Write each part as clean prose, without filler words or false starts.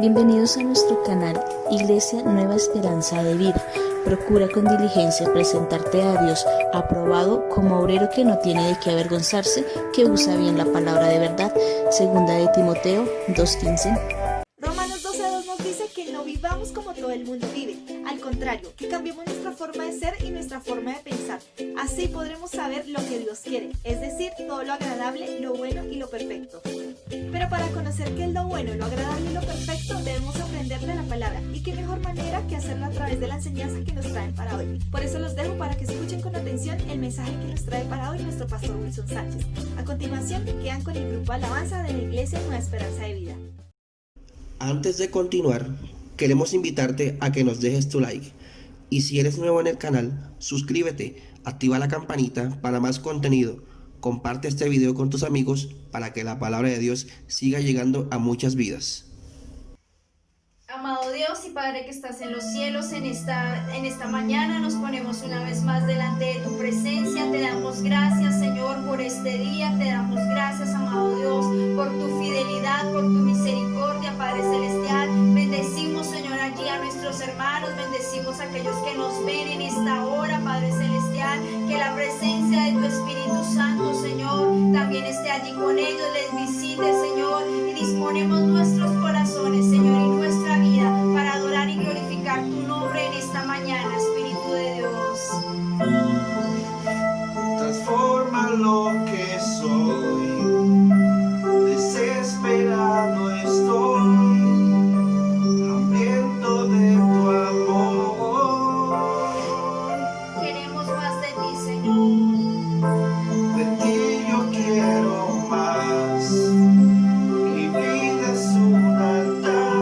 Bienvenidos a nuestro canal Iglesia Nueva Esperanza de Vida. Procura con diligencia presentarte a Dios aprobado como obrero que no tiene de qué avergonzarse, que usa bien la palabra de verdad. Segunda de Timoteo 2:15. Romanos 12:2 nos dice que no vivamos como todo el mundo vive. Al contrario, que cambiemos nuestra forma de ser y nuestra forma de pensar. Así podremos saber lo que Dios quiere, es decir, todo lo agradable, lo bueno y lo perfecto. Pero para conocer qué es lo bueno, lo agradable y lo perfecto, debemos aprender de la palabra. Y qué mejor manera que hacerlo a través de la enseñanza que nos traen para hoy. Por eso los dejo para que escuchen con atención el mensaje que nos trae para hoy nuestro pastor Wilson Sánchez. A continuación, quedan con el grupo Alabanza de la Iglesia Nueva Esperanza de Vida. Antes de continuar, queremos invitarte a que nos dejes tu like. Y si eres nuevo en el canal, suscríbete, activa la campanita para más contenido. Comparte este video con tus amigos para que la palabra de Dios siga llegando a muchas vidas. Amado Dios y Padre que estás en los cielos, en esta mañana nos ponemos una vez más delante de tu presencia. Te damos gracias, Señor, por este día. Te damos gracias, amado Dios, por tu fidelidad, por tu misericordia, Padre Celestial. Bendecimos, Señor, allí a nuestros hermanos. Bendecimos a aquellos que nos ven en esta hora, Padre Celestial. Que la presencia de tu Espíritu Santo, Señor, también esté allí con ellos. Les visite, Señor, y disponemos nuestros corazones, Señor, y nuestra vida para adorar y glorificar tu nombre en esta mañana, Espíritu de Dios. Transforma lo que soy, desesperado estoy, hambriento de tu amor. Queremos más de ti, Señor. De ti yo quiero más, mi vida es un altar.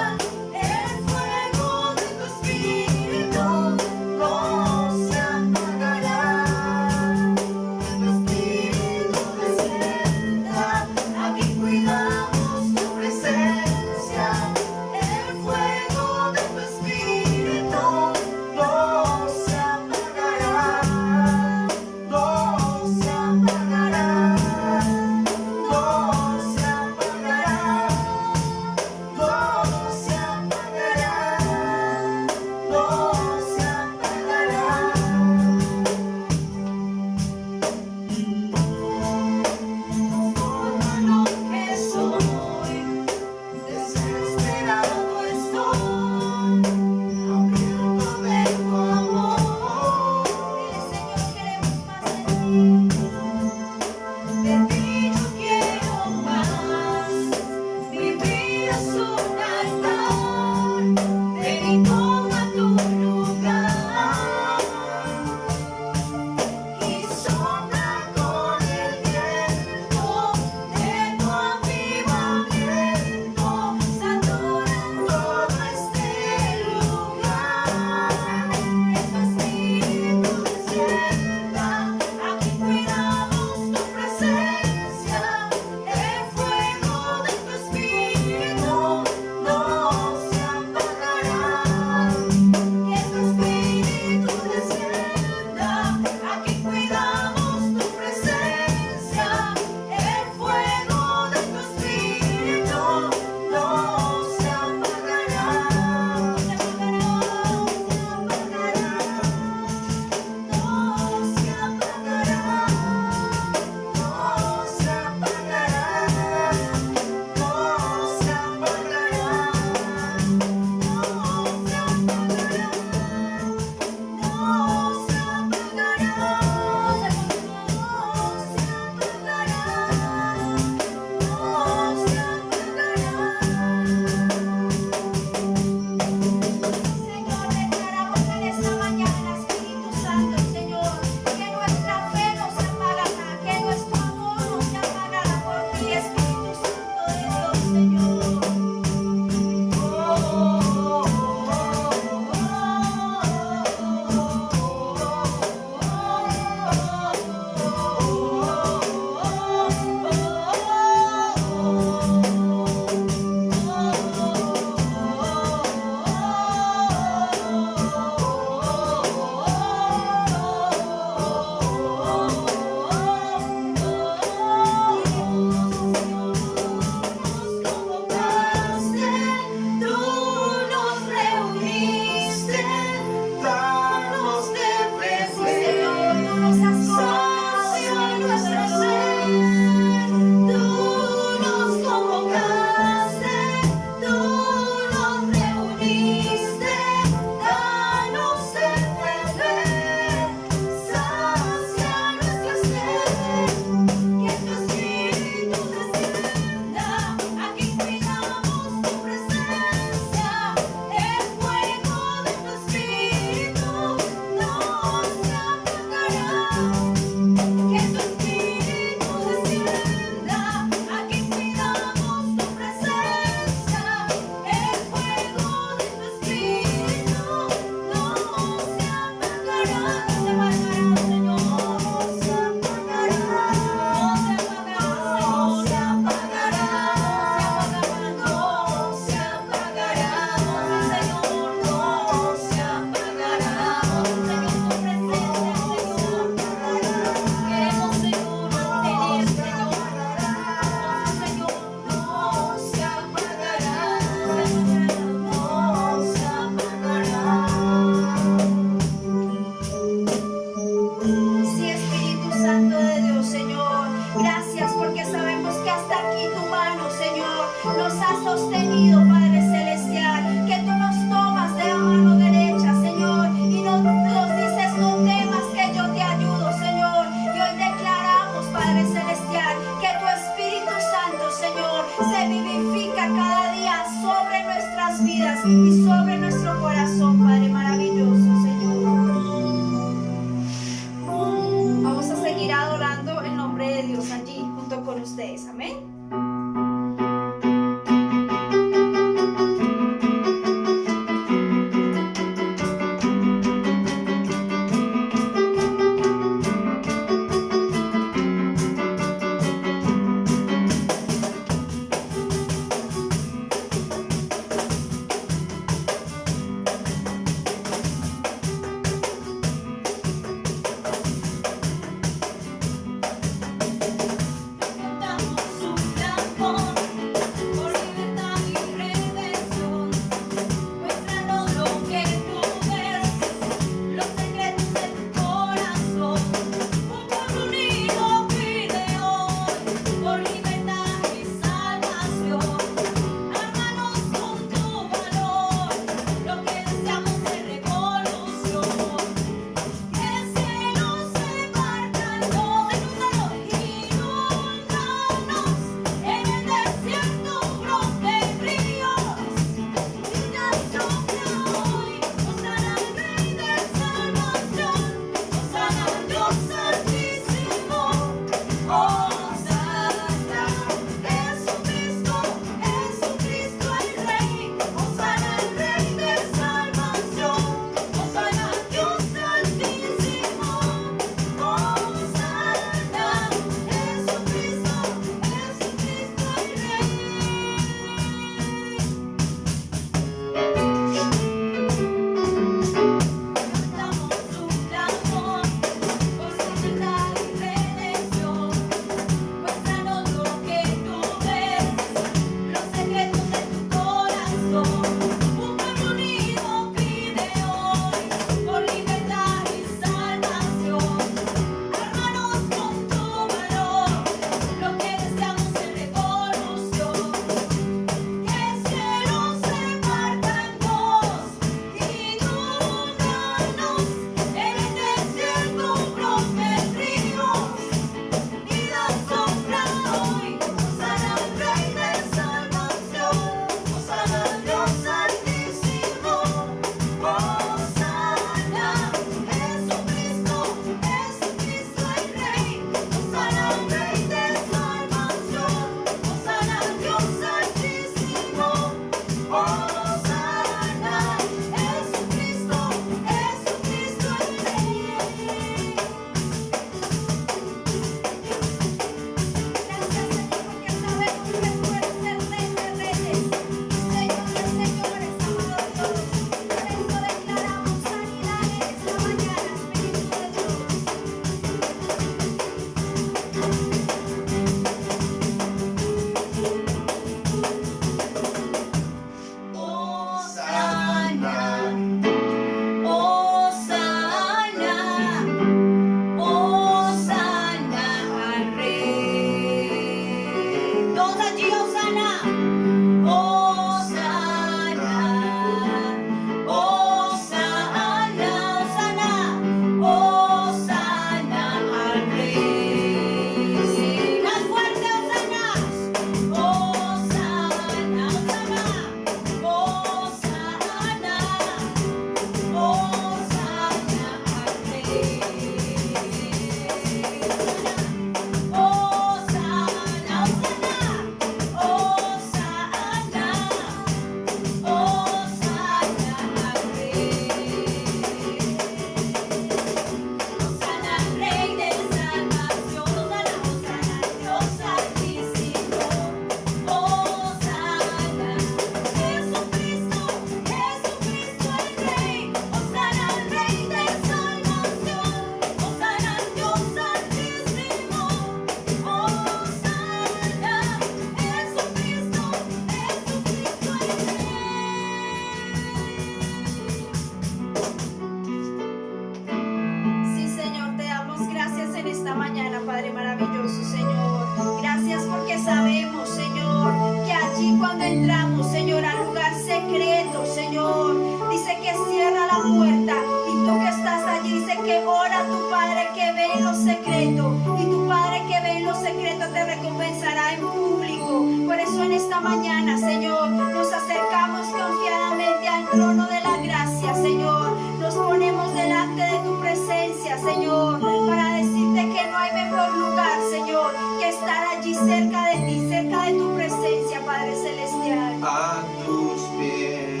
Señor, para decirte que no hay mejor lugar, Señor, que estar allí cerca de ti, cerca de tu presencia, Padre Celestial. A tus pies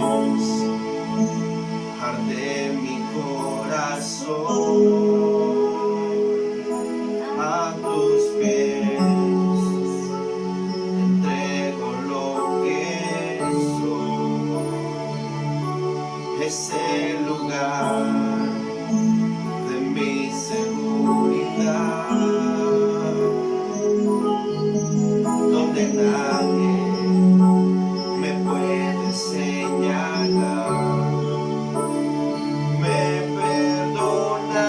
arde mi corazón. A tus pies entrego lo que soy. Es el lugar de mi seguridad, donde nadie me puede señalar. Me perdona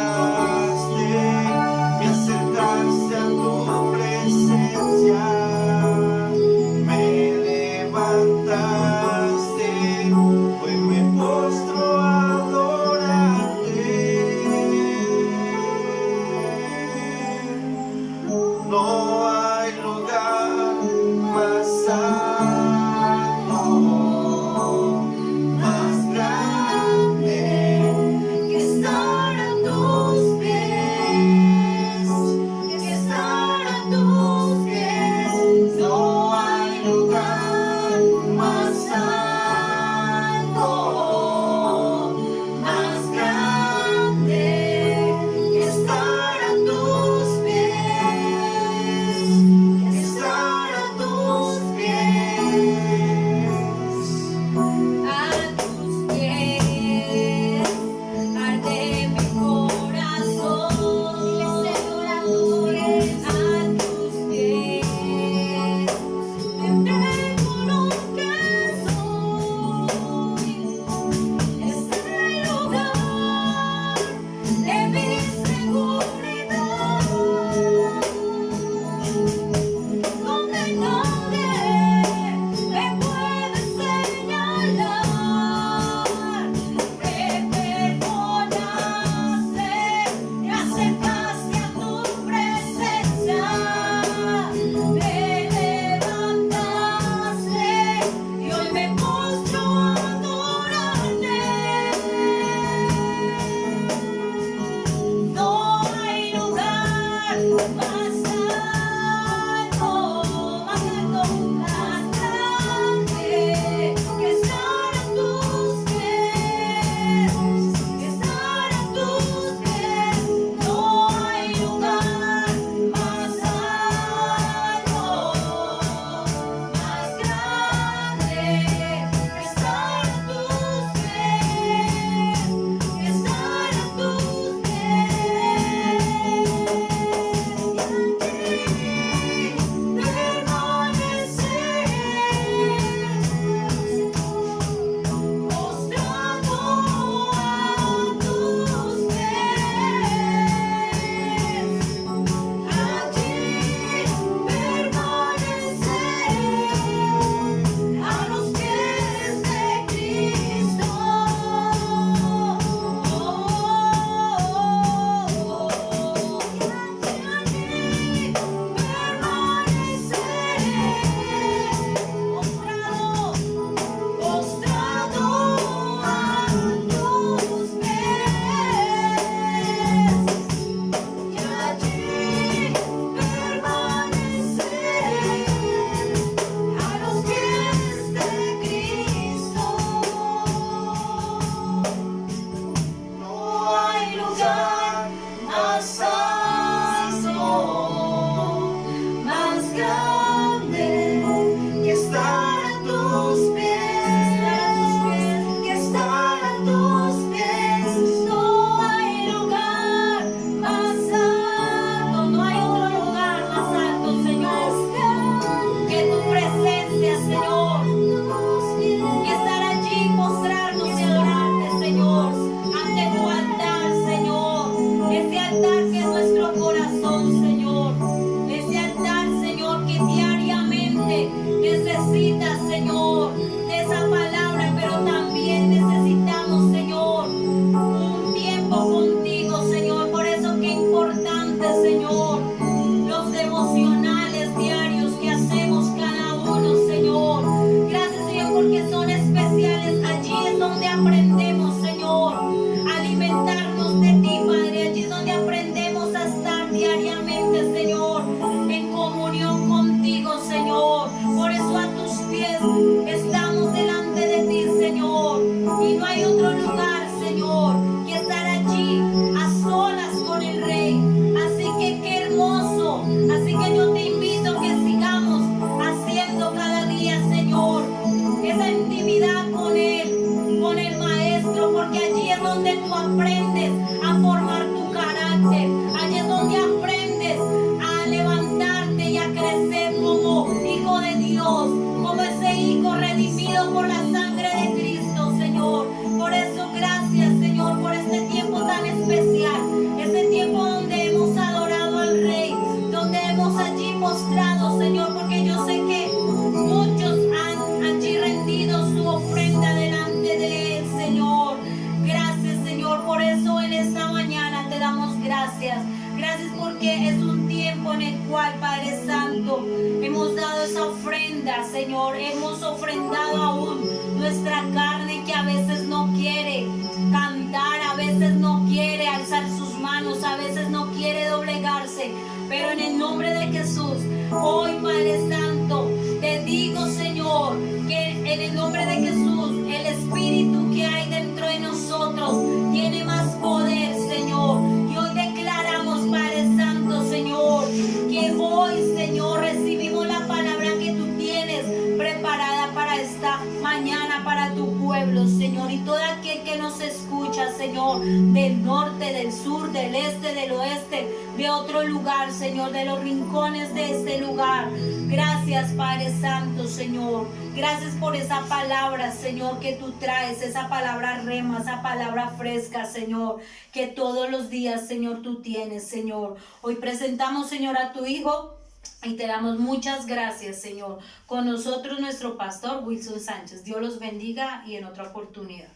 aprendes a formar tu carácter. Allí es donde aprendes a levantarte y a crecer como hijo de Dios, como ese hijo redimido por la sangre de Cristo, Señor. Por eso gracias, Señor, por este tiempo tan especial, este tiempo donde hemos adorado al Rey, donde hemos allí postrado, Señor, porque yo sé que muchos han allí rendido su ofrenda delante de Él, Señor. Gracias, Señor, por eso en esta mañana te damos gracias. Gracias porque es un tiempo en el cual, Padre Santo, hemos dado esa ofrenda, Señor. Hemos ofrendado aún nuestra carne que a veces no quiere cantar, a veces no quiere alzar sus manos, a veces no quiere doblegarse. Pero en el nombre de Jesús, hoy, Padre Santo, te digo, Señor, que en el nombre de Jesús, el Espíritu que hay dentro de nosotros tiene más poder, Señor. Y hoy declaramos, Padre Santo, Señor, que hoy, Señor, recibimos la palabra que tú tienes preparada para esta mañana, para tu pueblo, Señor. Y todo aquel que nos escucha, Señor, del norte, del sur, del este, del oeste, de otro lugar, Señor, de los rincones de este lugar. Gracias, Padre Santo, Señor. Gracias por esa palabra, Señor, que tú traes, esa palabra rema, esa palabra fresca, Señor, que todos los días, Señor, tú tienes, Señor. Hoy presentamos, Señor, a tu Hijo y te damos muchas gracias, Señor. Con nosotros nuestro pastor Wilson Sánchez. Dios los bendiga y en otra oportunidad.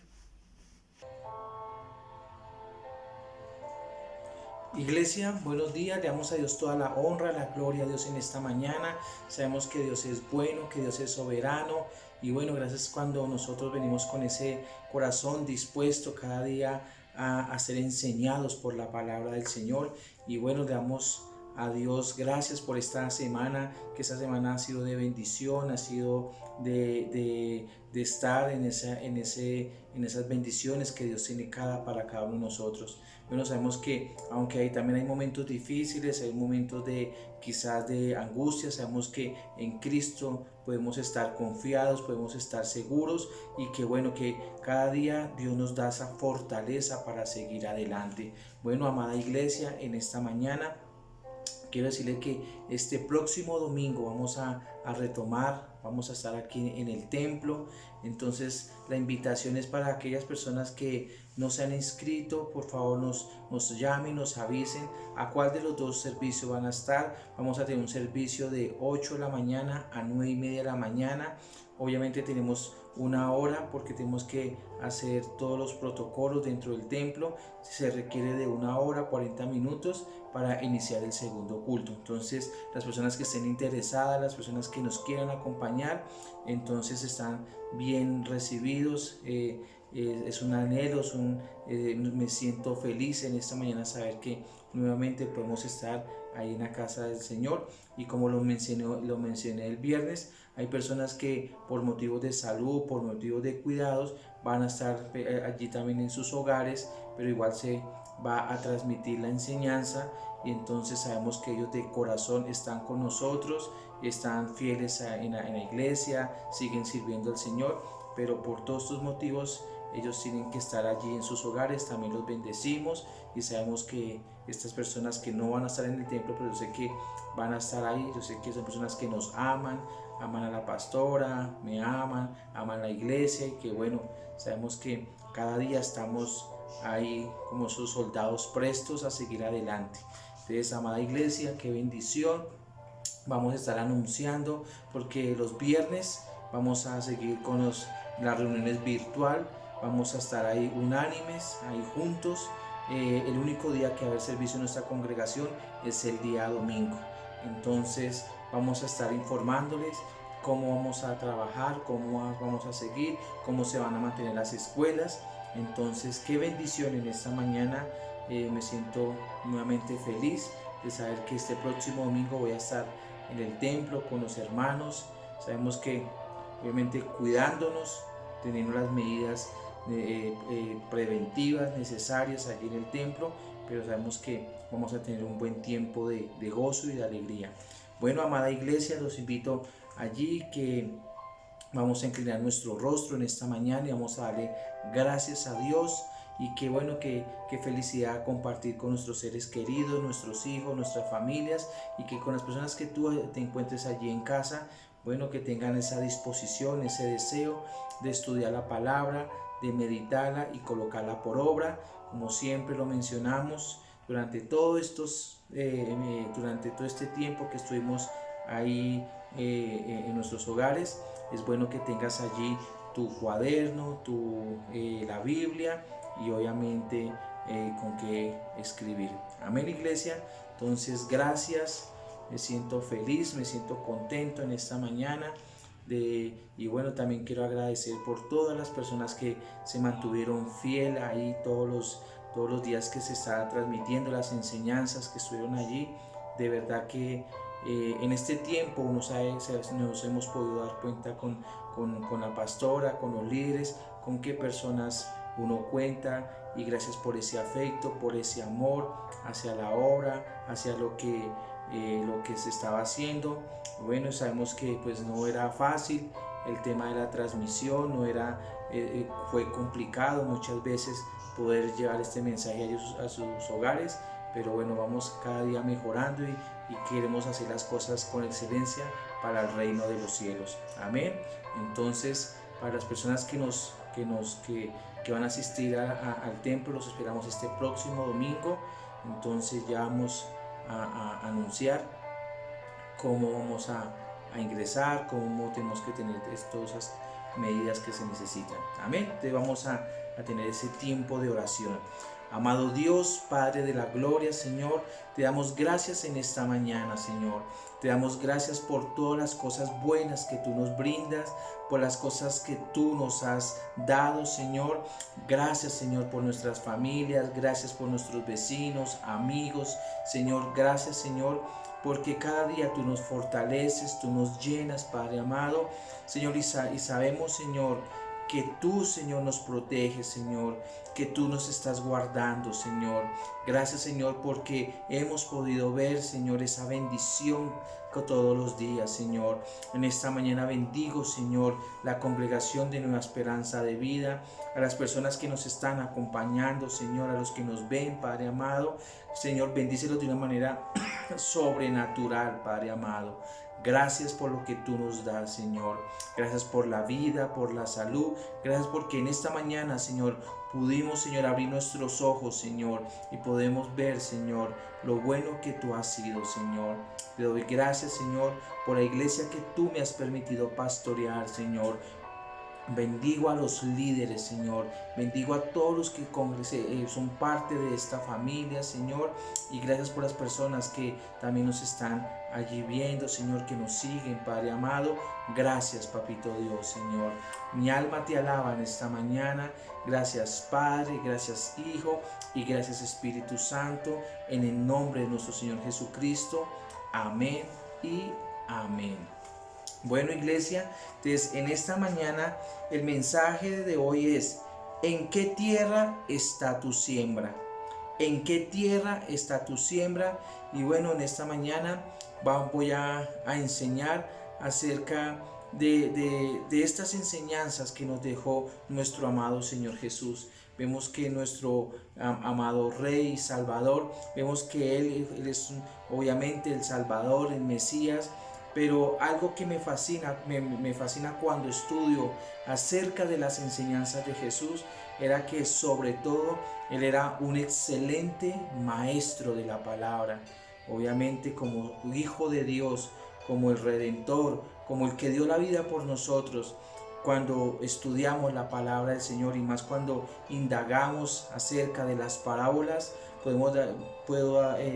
Iglesia, buenos días, le damos a Dios toda la honra, la gloria a Dios en esta mañana. Sabemos que Dios es bueno, que Dios es soberano y bueno, gracias cuando nosotros venimos con ese corazón dispuesto cada día a ser enseñados por la palabra del Señor. Y bueno, le damos a Dios gracias por esta semana, que esta semana ha sido de bendición, ha sido de estar en esas bendiciones que Dios tiene para cada uno de nosotros. Bueno, sabemos que aunque también hay momentos difíciles, hay momentos quizás de angustia, sabemos que en Cristo podemos estar confiados, podemos estar seguros y que bueno, que cada día Dios nos da esa fortaleza para seguir adelante. Bueno, amada iglesia, en esta mañana quiero decirle que este próximo domingo vamos a retomar, vamos a estar aquí en el templo. Entonces la invitación es para aquellas personas que no se han inscrito, por favor nos llamen, nos avisen a cuál de los dos servicios van a estar. Vamos a tener un servicio de 8 de la mañana a 9:30 de la mañana. Obviamente tenemos una hora porque tenemos que hacer todos los protocolos dentro del templo. Se requiere de 1 hora, 40 minutos para iniciar el segundo culto. Entonces las personas que estén interesadas, las personas que nos quieran acompañar, entonces están bien recibidos. Es un anhelo, me siento feliz en esta mañana saber que nuevamente podemos estar ahí en la casa del Señor. Y como lo mencioné el viernes, hay personas que por motivos de salud, por motivos de cuidados, van a estar allí también en sus hogares, pero igual se va a transmitir la enseñanza y entonces sabemos que ellos de corazón están con nosotros, están fieles en la iglesia, siguen sirviendo al Señor, pero por todos estos motivos ellos tienen que estar allí en sus hogares. También los bendecimos y sabemos que estas personas que no van a estar en el templo, pero yo sé que van a estar ahí, yo sé que son personas que nos aman a la pastora, me aman la iglesia y que bueno, sabemos que cada día estamos ahí como sus soldados prestos a seguir adelante. Entonces, amada iglesia, qué bendición. Vamos a estar anunciando porque los viernes vamos a seguir con las reuniones virtual. Vamos a estar ahí unánimes, ahí juntos. El único día que va a haber servicio en nuestra congregación es el día domingo. Entonces vamos a estar informándoles cómo vamos a trabajar, cómo vamos a seguir, cómo se van a mantener las escuelas. Entonces qué bendición en esta mañana. Me siento nuevamente feliz de saber que este próximo domingo voy a estar en el templo con los hermanos. Sabemos que obviamente cuidándonos, teniendo las medidas preventivas necesarias allí en el templo, pero sabemos que vamos a tener un buen tiempo de gozo y de alegría. Bueno, amada iglesia, los invito allí que vamos a inclinar nuestro rostro en esta mañana y vamos a darle gracias a Dios y qué bueno, qué felicidad compartir con nuestros seres queridos, nuestros hijos, nuestras familias, y que con las personas que tú te encuentres allí en casa, bueno, que tengan esa disposición, ese deseo de estudiar la palabra, de meditarla y colocarla por obra, como siempre lo mencionamos durante todo este tiempo que estuvimos ahí en nuestros hogares. Es bueno que tengas allí tu cuaderno, la Biblia y obviamente con qué escribir. Amén, iglesia. Entonces, gracias. Me siento feliz, me siento contento en esta mañana. Y bueno, también quiero agradecer por todas las personas que se mantuvieron fiel ahí todos los días que se estaban transmitiendo las enseñanzas que estuvieron allí. De verdad que en este tiempo nos hemos podido dar cuenta con la pastora, con los líderes, con qué personas uno cuenta, y gracias por ese afecto, por ese amor hacia la obra, hacia lo que se estaba haciendo. Bueno, sabemos que pues no era fácil el tema de la transmisión, fue complicado muchas veces poder llevar este mensaje a sus hogares, pero bueno, vamos cada día mejorando y queremos hacer las cosas con excelencia para el reino de los cielos. Amén. Entonces, para las personas que van a asistir al templo, los esperamos este próximo domingo. Entonces ya vamos a anunciar cómo vamos a ingresar, cómo tenemos que tener todas esas medidas que se necesitan. Amén. Entonces vamos a tener ese tiempo de oración. Amado Dios, Padre de la gloria, Señor, te damos gracias en esta mañana, Señor. Te damos gracias por todas las cosas buenas que tú nos brindas, por las cosas que tú nos has dado, Señor. Gracias, Señor, por nuestras familias, gracias por nuestros vecinos, amigos, Señor. Gracias, Señor, porque cada día tú nos fortaleces, tú nos llenas, Padre amado, Señor, y sabemos, Señor, que tú, Señor, nos proteges, Señor, que tú nos estás guardando, Señor. Gracias, Señor, porque hemos podido ver, Señor, esa bendición que todos los días, Señor. En esta mañana bendigo, Señor, la congregación de Nueva Esperanza de Vida, a las personas que nos están acompañando, Señor, a los que nos ven, Padre amado. Señor, bendícelos de una manera sobrenatural, Padre amado. Gracias por lo que tú nos das, Señor. Gracias por la vida, por la salud. Gracias porque en esta mañana, Señor, pudimos, Señor, abrir nuestros ojos, Señor, y podemos ver, Señor, lo bueno que tú has sido, Señor. Te doy gracias, Señor, por la iglesia que tú me has permitido pastorear, Señor. Bendigo a los líderes, Señor. Bendigo a todos los que son parte de esta familia, Señor. Y gracias por las personas que también nos están allí viendo, Señor, que nos siguen, Padre amado. Gracias, Papito Dios, Señor. Mi alma te alaba en esta mañana. Gracias, Padre. Gracias, Hijo. Y gracias, Espíritu Santo. En el nombre de nuestro Señor Jesucristo. Amén y amén. Bueno, iglesia, entonces en esta mañana el mensaje de hoy es: ¿en qué tierra está tu siembra? ¿En qué tierra está tu siembra? Y bueno, en esta mañana voy a enseñar acerca de estas enseñanzas que nos dejó nuestro amado Señor Jesús. Vemos que nuestro amado Rey y Salvador, vemos que Él es obviamente el Salvador, el Mesías. Pero algo que me fascina cuando estudio acerca de las enseñanzas de Jesús, era que sobre todo Él era un excelente maestro de la palabra. Obviamente como Hijo de Dios, como el Redentor, como el que dio la vida por nosotros. Cuando estudiamos la palabra del Señor y más cuando indagamos acerca de las parábolas, puedo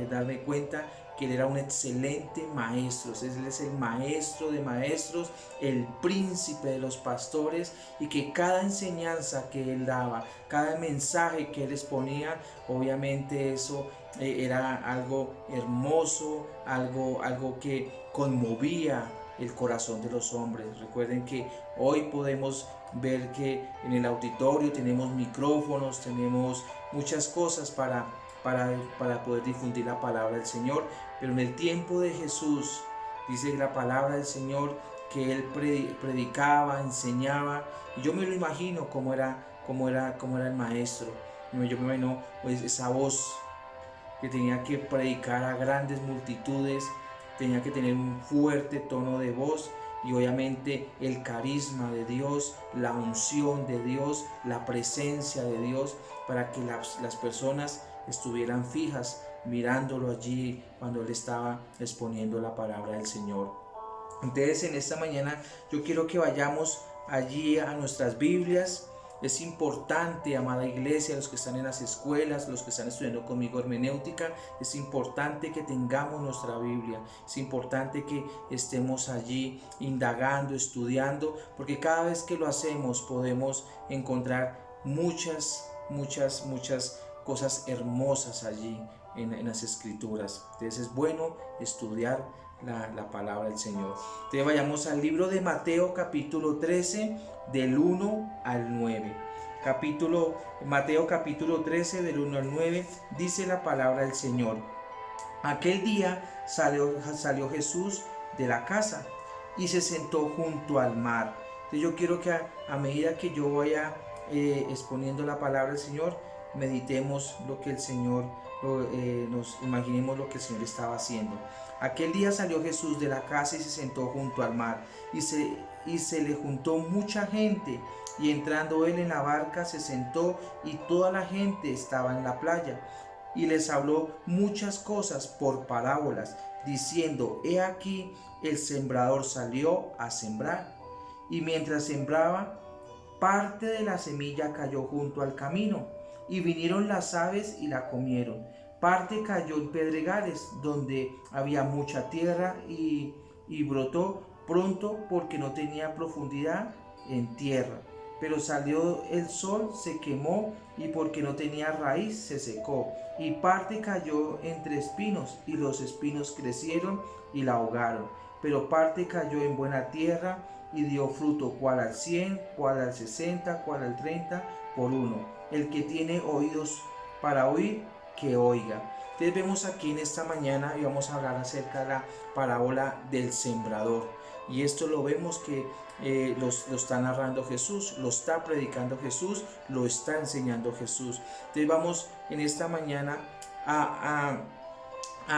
darme cuenta que Él era un excelente maestro. Él es el maestro de maestros, el príncipe de los pastores, y que cada enseñanza que Él daba, cada mensaje que Él exponía, obviamente eso era algo hermoso, algo que conmovía el corazón de los hombres. Recuerden que hoy podemos ver que en el auditorio tenemos micrófonos, tenemos muchas cosas para poder difundir la palabra del Señor, pero en el tiempo de Jesús dice la palabra del Señor que Él predicaba, enseñaba, y yo me lo imagino cómo era el maestro. Yo me imagino pues, esa voz que tenía que predicar a grandes multitudes, tenía que tener un fuerte tono de voz y obviamente el carisma de Dios, la unción de Dios, la presencia de Dios para que las personas estuvieran fijas mirándolo allí cuando él estaba exponiendo la palabra del Señor. Entonces en esta mañana yo quiero que vayamos allí a nuestras Biblias. Es importante, amada iglesia, los que están en las escuelas, los que están estudiando conmigo hermenéutica, es importante que tengamos nuestra Biblia, es importante que estemos allí indagando, estudiando, porque cada vez que lo hacemos podemos encontrar muchas cosas hermosas allí en las escrituras. Entonces es bueno estudiar la palabra del Señor. Entonces vayamos al libro de Mateo capítulo 13 del 1 al 9. Mateo capítulo 13 del 1 al 9 dice la palabra del Señor. Aquel día salió Jesús de la casa y se sentó junto al mar. Entonces yo quiero que a medida que yo vaya exponiendo la palabra del Señor, meditemos lo que el Señor, nos imaginemos lo que el Señor estaba haciendo. Aquel día salió Jesús de la casa y se sentó junto al mar, y se le juntó mucha gente, y entrando él en la barca se sentó, y toda la gente estaba en la playa, y les habló muchas cosas por parábolas, diciendo: he aquí el sembrador salió a sembrar, y mientras sembraba, parte de la semilla cayó junto al camino, y vinieron las aves y la comieron. Parte cayó en pedregales, donde había mucha tierra, y brotó pronto porque no tenía profundidad en tierra. Pero salió el sol, se quemó, y porque no tenía raíz se secó. Y parte cayó entre espinos, y los espinos crecieron y la ahogaron. Pero parte cayó en buena tierra, y dio fruto, cuál al 100, cuál al 60, cuál al 30 por uno. El que tiene oídos para oír, que oiga. Entonces vemos aquí en esta mañana y vamos a hablar acerca de la parábola del sembrador. Y esto lo vemos que lo está narrando Jesús, lo está predicando Jesús, lo está enseñando Jesús. Entonces vamos en esta mañana a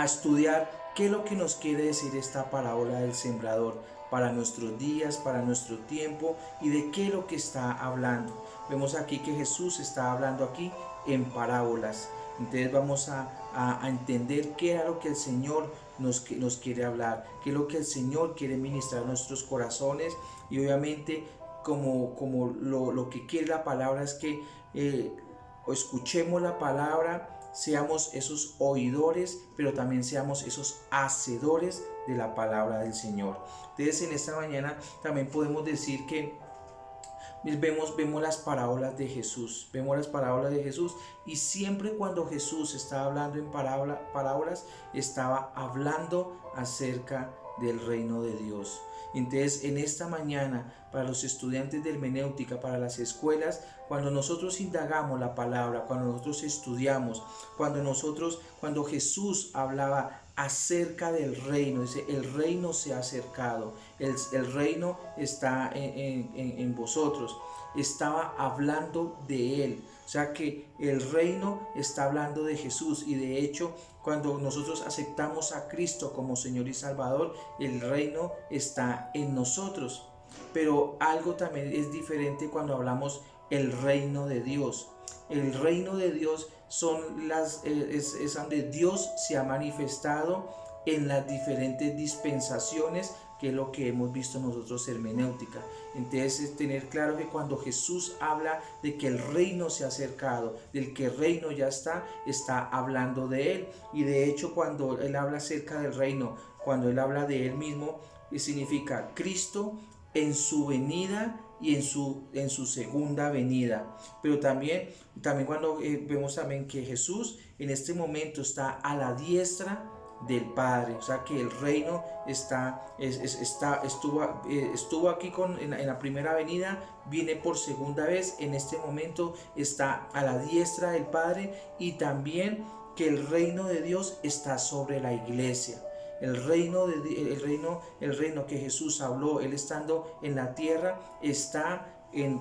estudiar qué es lo que nos quiere decir esta parábola del sembrador para nuestros días, para nuestro tiempo, y de qué es lo que está hablando. Vemos aquí que Jesús está hablando aquí en parábolas. Entonces vamos a entender qué era lo que el Señor nos quiere hablar, qué es lo que el Señor quiere ministrar a nuestros corazones. Y obviamente como lo que quiere la palabra es que escuchemos la palabra, seamos esos oidores, pero también seamos esos hacedores de la palabra del Señor. Entonces en esta mañana también podemos decir que vemos las parábolas de Jesús, y siempre cuando Jesús estaba hablando en parábolas, estaba hablando acerca del reino de Dios. Entonces en esta mañana, para los estudiantes de hermenéutica, para las escuelas, cuando nosotros indagamos la palabra, cuando nosotros estudiamos, cuando Jesús hablaba acerca del reino, dice: el reino se ha acercado, el reino está en vosotros. Estaba hablando de él, o sea que el reino está hablando de Jesús. Y de hecho, cuando nosotros aceptamos a Cristo como Señor y Salvador, el reino está en nosotros. Pero algo también es diferente cuando hablamos el reino de Dios. El reino de Dios es donde Dios se ha manifestado en las diferentes dispensaciones, que es lo que hemos visto nosotros hermenéutica. Entonces es tener claro que cuando Jesús habla de que el reino se ha acercado, del que el reino ya está hablando de él. Y de hecho, cuando él habla acerca del reino, cuando él habla de él mismo, significa Cristo en su venida y en su segunda venida. Pero también cuando vemos también que Jesús en este momento está a la diestra del Padre, o sea que el reino estuvo aquí en la primera venida, viene por segunda vez, en este momento está a la diestra del Padre. Y también que el reino de Dios está sobre la iglesia. El reino que Jesús habló, él estando en la tierra, está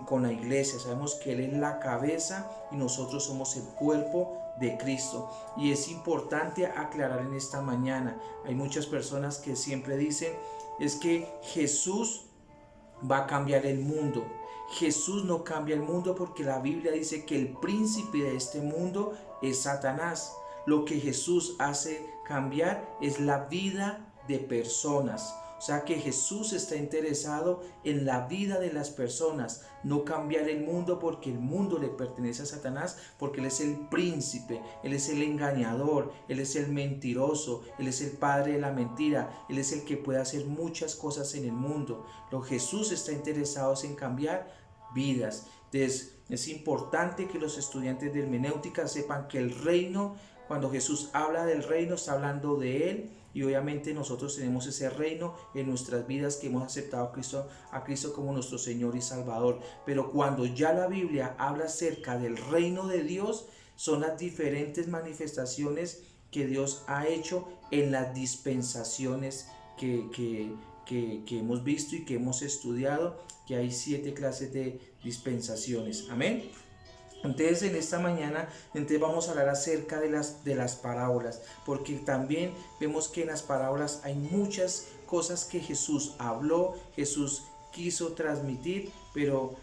con la iglesia. Sabemos que Él es la cabeza y nosotros somos el cuerpo de Cristo. Y es importante aclarar en esta mañana, hay muchas personas que siempre dicen, es que Jesús va a cambiar el mundo. Jesús no cambia el mundo, porque la Biblia dice que el príncipe de este mundo es Satanás. Lo que Jesús hace cambiar es la vida de personas. O sea que Jesús está interesado en la vida de las personas, no cambiar el mundo, porque el mundo le pertenece a Satanás, porque Él es el príncipe, Él es el engañador, Él es el mentiroso, Él es el padre de la mentira, Él es el que puede hacer muchas cosas en el mundo. Lo Jesús está interesado en cambiar vidas. Entonces es importante que los estudiantes de hermenéutica sepan que el reino, cuando Jesús habla del reino, está hablando de Él. Y obviamente nosotros tenemos ese reino en nuestras vidas, que hemos aceptado a Cristo como nuestro Señor y Salvador. Pero cuando ya la Biblia habla acerca del reino de Dios, son las diferentes manifestaciones que Dios ha hecho en las dispensaciones que hemos visto y que hemos estudiado, que hay 7 clases de dispensaciones. Amén. Entonces en esta mañana vamos a hablar acerca de las parábolas, porque también vemos que en las parábolas hay muchas cosas que Jesús habló, Jesús quiso transmitir, pero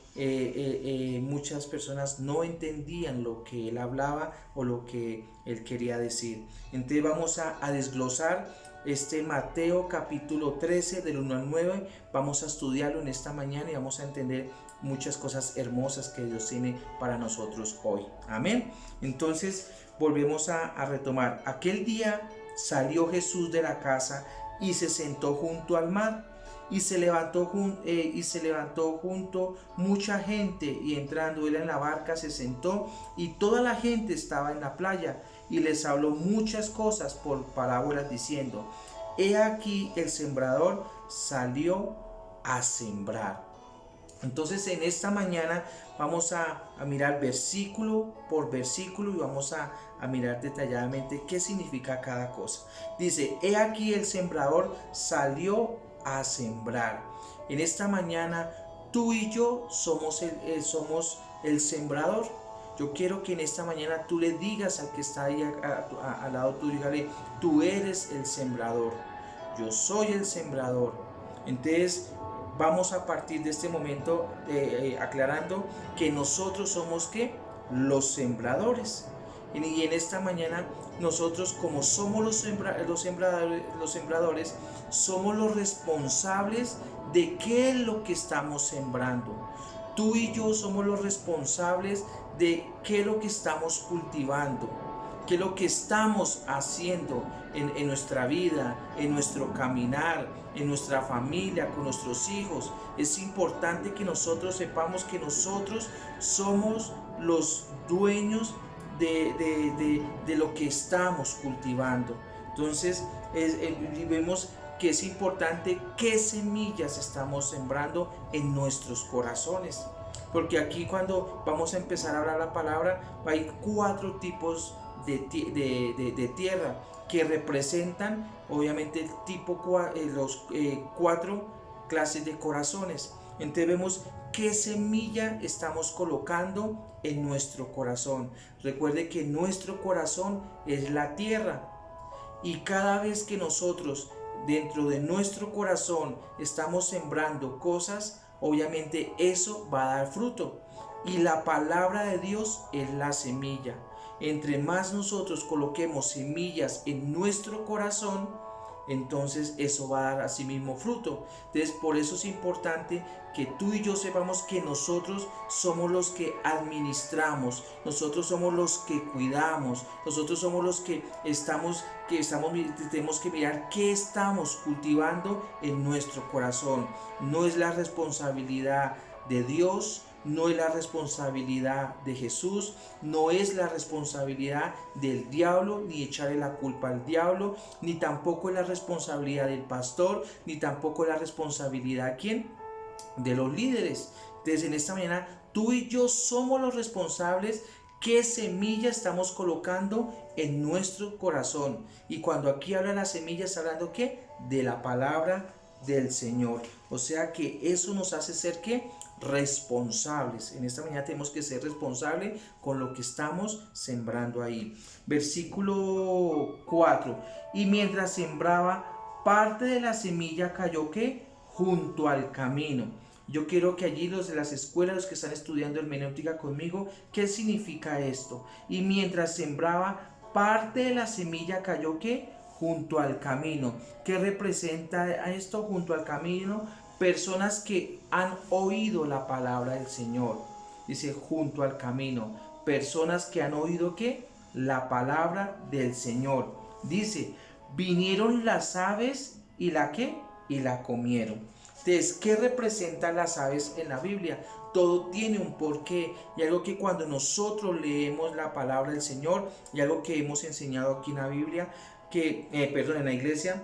muchas personas no entendían lo que Él hablaba o lo que Él quería decir. Entonces vamos a desglosar Mateo capítulo 13 del 1 al 9, vamos a estudiarlo en esta mañana y vamos a entender muchas cosas hermosas que Dios tiene para nosotros hoy. Amén. Entonces volvemos a retomar. Aquel día salió Jesús de la casa y se sentó junto al mar, y se levantó junto mucha gente, y entrando él en la barca se sentó, y toda la gente estaba en la playa, y les habló muchas cosas por parábolas, diciendo: he aquí el sembrador salió a sembrar. Entonces en esta mañana vamos a mirar versículo por versículo y vamos a mirar detalladamente qué significa cada cosa. Dice: he aquí el sembrador salió a sembrar. En esta mañana tú y yo somos el sembrador. Yo quiero que en esta mañana tú le digas al que está ahí al lado tuyo, dígale: tú eres el sembrador, yo soy el sembrador. Entonces vamos a partir de este momento aclarando que nosotros somos ¿qué? Los sembradores. Y en esta mañana nosotros, como somos los sembradores, somos los responsables de qué es lo que estamos sembrando. Tú y yo somos los responsables de qué es lo que estamos cultivando, qué es lo que estamos haciendo en nuestra vida, en nuestro caminar, en nuestra familia, con nuestros hijos. Es importante que nosotros sepamos que nosotros somos los dueños de lo que estamos cultivando. Entonces vemos que es importante qué semillas estamos sembrando en nuestros corazones, porque aquí cuando vamos a empezar a hablar la palabra, hay 4 tipos de tierra que representan obviamente el tipo, los 4 clases de corazones. Entonces vemos qué semilla estamos colocando en nuestro corazón. Recuerde que nuestro corazón es la tierra, y cada vez que nosotros dentro de nuestro corazón estamos sembrando cosas, obviamente eso va a dar fruto, y la palabra de Dios es la semilla. Entre más nosotros coloquemos semillas en nuestro corazón, entonces eso va a dar a sí mismo fruto. Entonces por eso es importante que tú y yo sepamos que nosotros somos los que administramos, nosotros somos los que cuidamos, nosotros somos los que tenemos que mirar qué estamos cultivando en nuestro corazón. No es la responsabilidad de Dios, no es la responsabilidad de Jesús, no es la responsabilidad del diablo, ni echarle la culpa al diablo, ni tampoco es la responsabilidad del pastor, ni tampoco es la responsabilidad ¿de quién? De los líderes. Entonces en esta mañana tú y yo somos los responsables qué semilla estamos colocando en nuestro corazón. Y cuando aquí habla la semilla, está hablando ¿qué? De la palabra del Señor. O sea que eso nos hace ser ¿qué? responsables. En esta mañana tenemos que ser responsables con lo que estamos sembrando ahí. Versículo 4. Y mientras sembraba, parte de la semilla cayó ¿qué? Junto al camino. Yo quiero que allí los de las escuelas, los que están estudiando hermenéutica conmigo, ¿qué significa esto? Y mientras sembraba, parte de la semilla cayó ¿qué? Junto al camino. ¿Qué representa esto? Junto al camino, personas que han oído la palabra del Señor. Dice junto al camino, personas que han oído ¿qué? La palabra del Señor. Dice, vinieron las aves y la ¿qué? Y la comieron. Entonces, ¿qué representan las aves en la Biblia? Todo tiene un porqué, y algo que cuando nosotros leemos la palabra del Señor, y algo que hemos enseñado aquí en la Biblia, en la iglesia,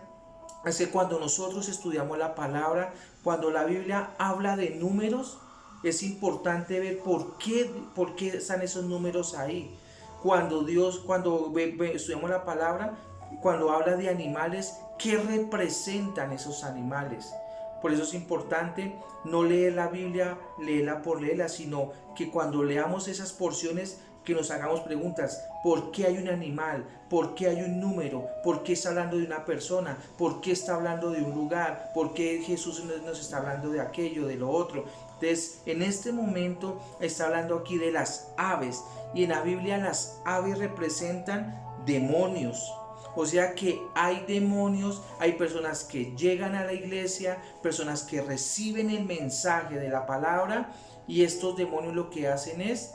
es que cuando nosotros estudiamos la palabra, cuando la Biblia habla de números, es importante ver por qué están esos números ahí. Cuando estudiamos la palabra, cuando habla de animales, ¿qué representan esos animales? Por eso es importante no leer la Biblia, leerla por leerla, sino que cuando leamos esas porciones, que nos hagamos preguntas. ¿Por qué hay un animal? ¿Por qué hay un número? ¿Por qué está hablando de una persona? ¿Por qué está hablando de un lugar? ¿Por qué Jesús nos está hablando de aquello, de lo otro? Entonces, en este momento está hablando aquí de las aves. Y en la Biblia las aves representan demonios. O sea que hay demonios, hay personas que llegan a la iglesia, personas que reciben el mensaje de la palabra, y estos demonios lo que hacen es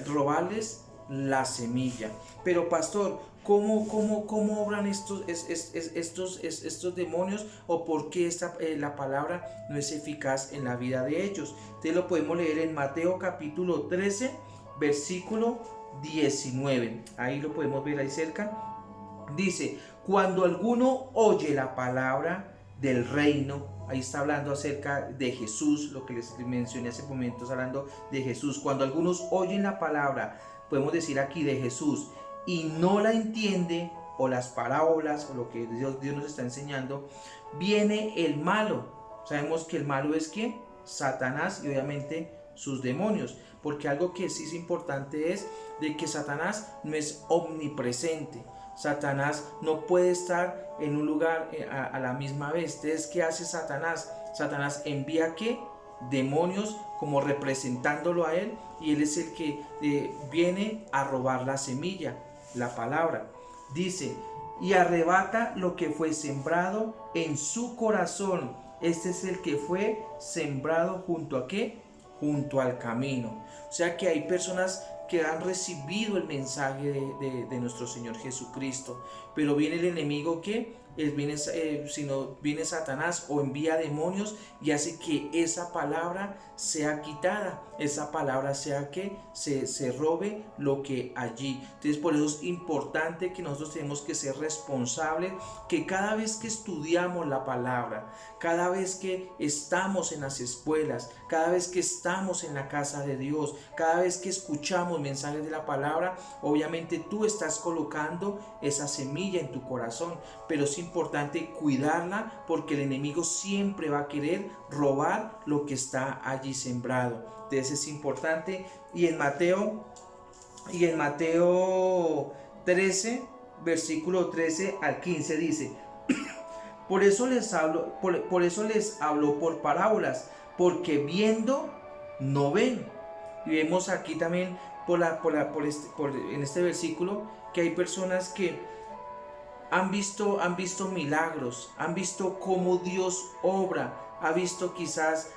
robarles la semilla. Pero pastor, ¿cómo obran estos demonios? ¿O por qué la palabra no es eficaz en la vida de ellos? Entonces lo podemos leer en Mateo capítulo 13, versículo 19. Ahí lo podemos ver ahí cerca. Dice, cuando alguno oye la palabra del reino, ahí está hablando acerca de Jesús, lo que les mencioné hace momentos, hablando de Jesús. Cuando algunos oyen la palabra, podemos decir aquí de Jesús, y no la entiende, o las parábolas, o lo que Dios nos está enseñando, viene el malo. Sabemos que el malo es ¿quién? Satanás, y obviamente sus demonios. Porque algo que sí es importante es de que Satanás no es omnipresente. Satanás no puede estar en un lugar a la misma vez. Entonces, ¿qué hace Satanás? Satanás envía ¿qué? Demonios como representándolo a él, y él es el que viene a robar la semilla, la palabra. Dice, y arrebata lo que fue sembrado en su corazón. Este es el que fue sembrado junto a ¿qué? Junto al camino. O sea que hay personas que han recibido el mensaje de nuestro Señor Jesucristo, pero viene el enemigo que viene Satanás o envía demonios y hace que esa palabra sea quitada, esa palabra sea que se robe lo que allí. Entonces por eso es importante que nosotros tenemos que ser responsables, que cada vez que estudiamos la palabra, cada vez que estamos en las escuelas, cada vez que estamos en la casa de Dios, cada vez que escuchamos mensajes de la palabra, obviamente tú estás colocando esa semilla en tu corazón, pero es importante cuidarla, porque el enemigo siempre va a querer robar lo que está allí sembrado. Entonces es importante. Y en Mateo 13, versículo 13 al 15 dice, por eso les hablo por parábolas, porque viendo no ven. Y vemos aquí también en este versículo que hay personas que han visto milagros, han visto cómo Dios obra, ha visto quizás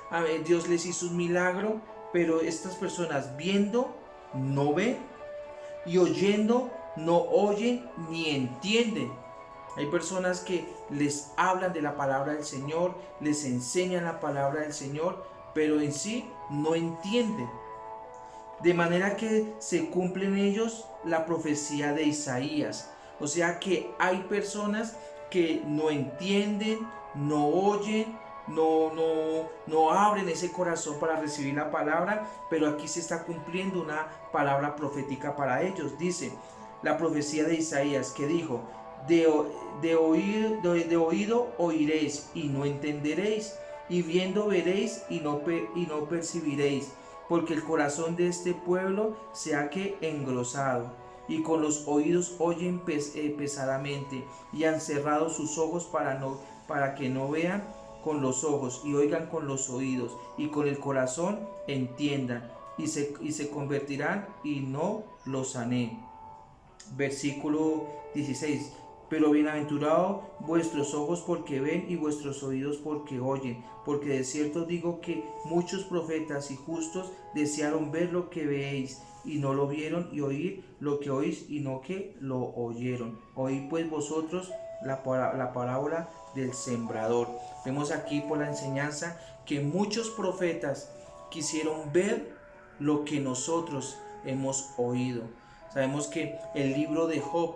Dios les hizo un milagro, pero estas personas viendo no ven, y oyendo no oyen ni entienden. Hay personas que les hablan de la palabra del Señor, les enseñan la palabra del Señor, pero en sí no entienden. De manera que se cumple en ellos la profecía de Isaías. O sea que hay personas que no entienden, no oyen, no abren ese corazón para recibir la palabra, pero aquí se está cumpliendo una palabra profética para ellos. Dice la profecía de Isaías que dijo, de oído oiréis y no entenderéis, y viendo veréis y no percibiréis, porque el corazón de este pueblo se ha que engrosado, y con los oídos oyen pesadamente, y han cerrado sus ojos para que no vean con los ojos, y oigan con los oídos, y con el corazón entiendan, y se convertirán, y no los sané. Versículo 16. Pero bienaventurados vuestros ojos porque ven y vuestros oídos porque oyen, porque de cierto digo que muchos profetas y justos desearon ver lo que veis y no lo vieron, y oír lo que oís y no que lo oyeron. Oíd pues vosotros la parábola del sembrador. Vemos aquí por la enseñanza que muchos profetas quisieron ver lo que nosotros hemos oído. Sabemos que el libro de Job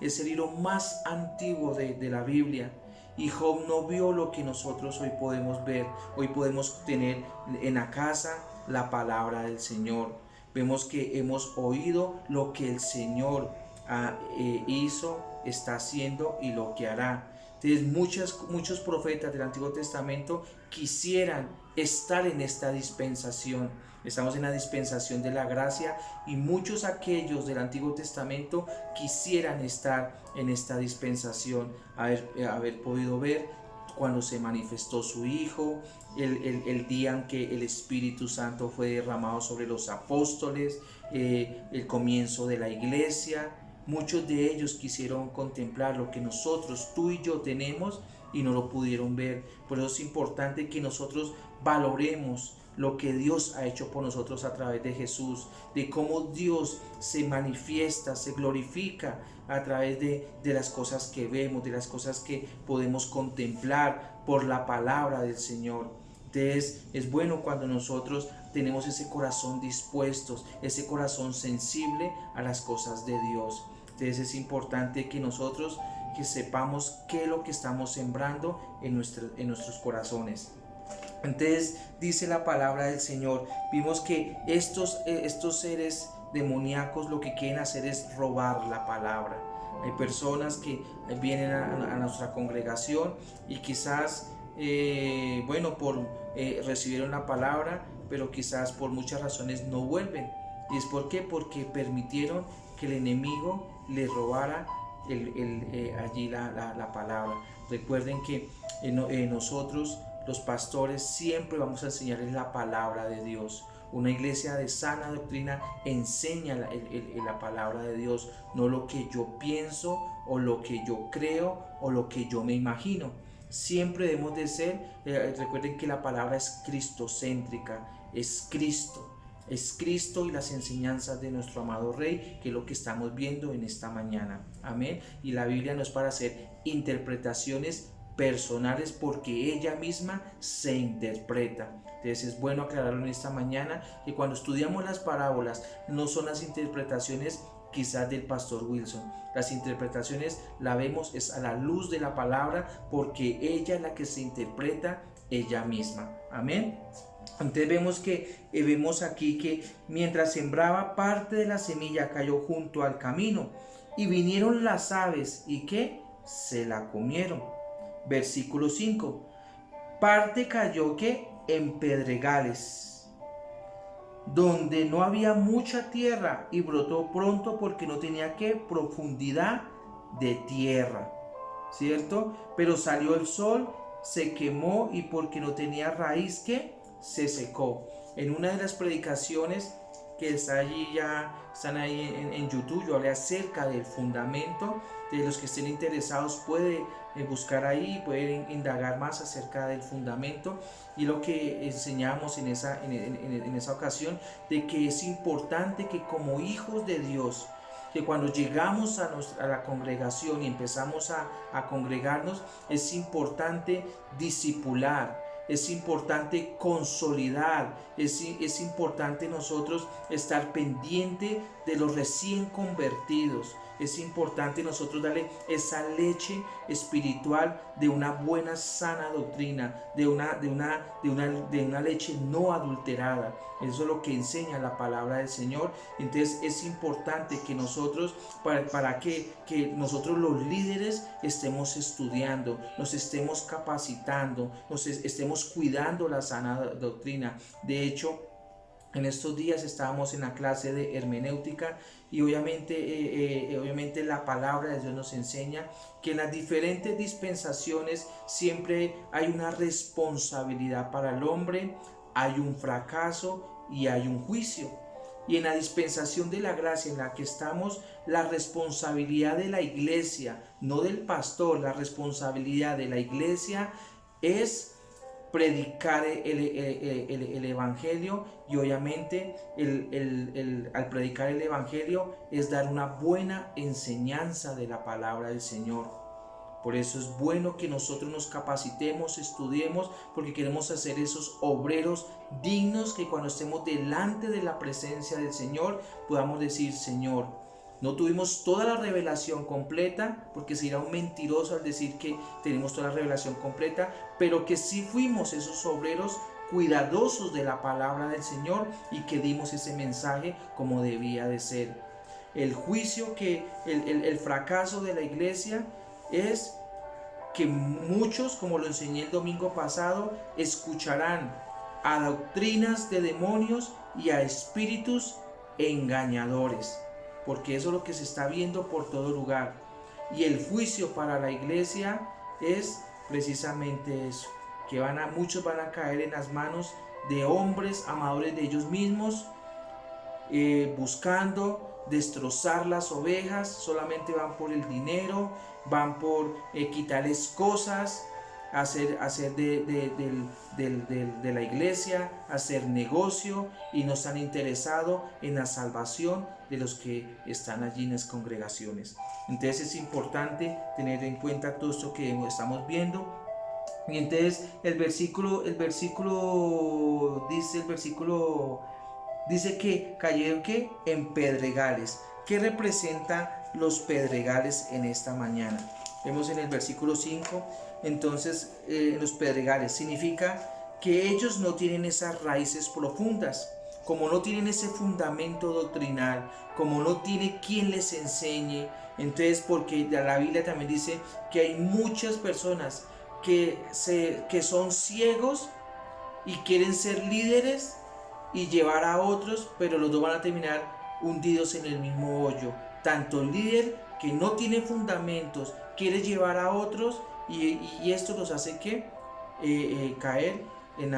es el libro más antiguo de la Biblia, y Job no vio lo que nosotros hoy podemos ver. Hoy podemos tener en la casa la palabra del Señor. Vemos que hemos oído lo que el Señor hizo, está haciendo y lo que hará. Entonces muchos profetas del Antiguo Testamento quisieran estar en esta dispensación. Estamos en la dispensación de la gracia, y muchos aquellos del Antiguo Testamento quisieran estar en esta dispensación, haber podido ver cuando se manifestó su Hijo, el día en que el Espíritu Santo fue derramado sobre los apóstoles, el comienzo de la iglesia. Muchos de ellos quisieron contemplar lo que nosotros, tú y yo, tenemos, y no lo pudieron ver. Por eso es importante que nosotros valoremos lo que Dios ha hecho por nosotros a través de Jesús, de cómo Dios se manifiesta, se glorifica a través de las cosas que vemos, de las cosas que podemos contemplar por la palabra del Señor. Entonces es bueno cuando nosotros tenemos ese corazón dispuesto, ese corazón sensible a las cosas de Dios. Entonces es importante que nosotros sepamos qué es lo que estamos sembrando en nuestros corazones. Entonces dice la palabra del Señor, vimos que estos seres demoníacos lo que quieren hacer es robar la palabra. Hay personas que vienen a nuestra congregación y quizás recibieron la palabra, pero quizás por muchas razones no vuelven. ¿Y es por qué? Porque permitieron que el enemigo les robara allí la palabra. Recuerden que nosotros, los pastores, siempre vamos a enseñarles la palabra de Dios. Una iglesia de sana doctrina enseña la palabra de Dios, no lo que yo pienso o lo que yo creo o lo que yo me imagino. Siempre debemos de ser, recuerden que la palabra es cristocéntrica, es Cristo y las enseñanzas de nuestro amado Rey, que es lo que estamos viendo en esta mañana. Amén. Y la Biblia no es para hacer interpretaciones personales, porque ella misma se interpreta. Entonces es bueno aclararlo en esta mañana, que cuando estudiamos las parábolas no son las interpretaciones quizás del pastor Wilson. Las interpretaciones la vemos es a la luz de la palabra, porque ella es la que se interpreta ella misma. Amén. Entonces vemos aquí que mientras sembraba, parte de la semilla cayó junto al camino, y vinieron las aves y que se la comieron. Versículo 5. Parte cayó que en pedregales, donde no había mucha tierra, y brotó pronto porque no tenía profundidad de tierra, ¿cierto? Pero salió el sol, se quemó, y porque no tenía raíz se secó. En una de las predicaciones que están ahí en YouTube, yo hablé acerca del fundamento. De los que estén interesados pueden buscar ahí, pueden indagar más acerca del fundamento, y lo que enseñamos en esa ocasión, de que es importante que como hijos de Dios, que cuando llegamos a la congregación y empezamos a congregarnos, es importante discipular, es importante consolidar, es importante nosotros estar pendiente de los recién convertidos. Es importante nosotros darle esa leche espiritual de una buena, sana doctrina, de una leche no adulterada. Eso es lo que enseña la palabra del Señor. Entonces es importante que nosotros, para que nosotros los líderes estemos estudiando, nos estemos capacitando, nos estemos cuidando la sana doctrina. De hecho, en estos días estábamos en la clase de hermenéutica y obviamente la palabra de Dios nos enseña que en las diferentes dispensaciones siempre hay una responsabilidad para el hombre, hay un fracaso y hay un juicio. Y en la dispensación de la gracia en la que estamos, la responsabilidad de la iglesia, no del pastor, la responsabilidad de la iglesia es predicar el evangelio, y obviamente al predicar el evangelio es dar una buena enseñanza de la palabra del Señor. Por eso es bueno que nosotros nos capacitemos, estudiemos, porque queremos hacer esos obreros dignos que cuando estemos delante de la presencia del Señor podamos decir: Señor, no tuvimos toda la revelación completa, porque sería un mentiroso al decir que tenemos toda la revelación completa, pero que sí fuimos esos obreros cuidadosos de la palabra del Señor y que dimos ese mensaje como debía de ser. El juicio, el fracaso de la iglesia es que muchos, como lo enseñé el domingo pasado, escucharán a doctrinas de demonios y a espíritus engañadores, porque eso es lo que se está viendo por todo lugar. Y el juicio para la iglesia es precisamente eso, que muchos van a caer en las manos de hombres amadores de ellos mismos, buscando destrozar las ovejas. Solamente van por el dinero, van por quitarles cosas, hacer de la iglesia, hacer negocio, y no están interesados en la salvación de los que están allí en las congregaciones. Entonces es importante tener en cuenta todo esto que estamos viendo. Y entonces el versículo dice que cayeron en pedregales. ¿Qué representan los pedregales en esta mañana? Vemos en el versículo 5, entonces los pedregales significa que ellos no tienen esas raíces profundas, como no tienen ese fundamento doctrinal, como no tiene quien les enseñe. Entonces, porque la Biblia también dice que hay muchas personas que son ciegos y quieren ser líderes y llevar a otros, pero los dos van a terminar hundidos en el mismo hoyo. Tanto el líder que no tiene fundamentos quiere llevar a otros, y esto los hace caer en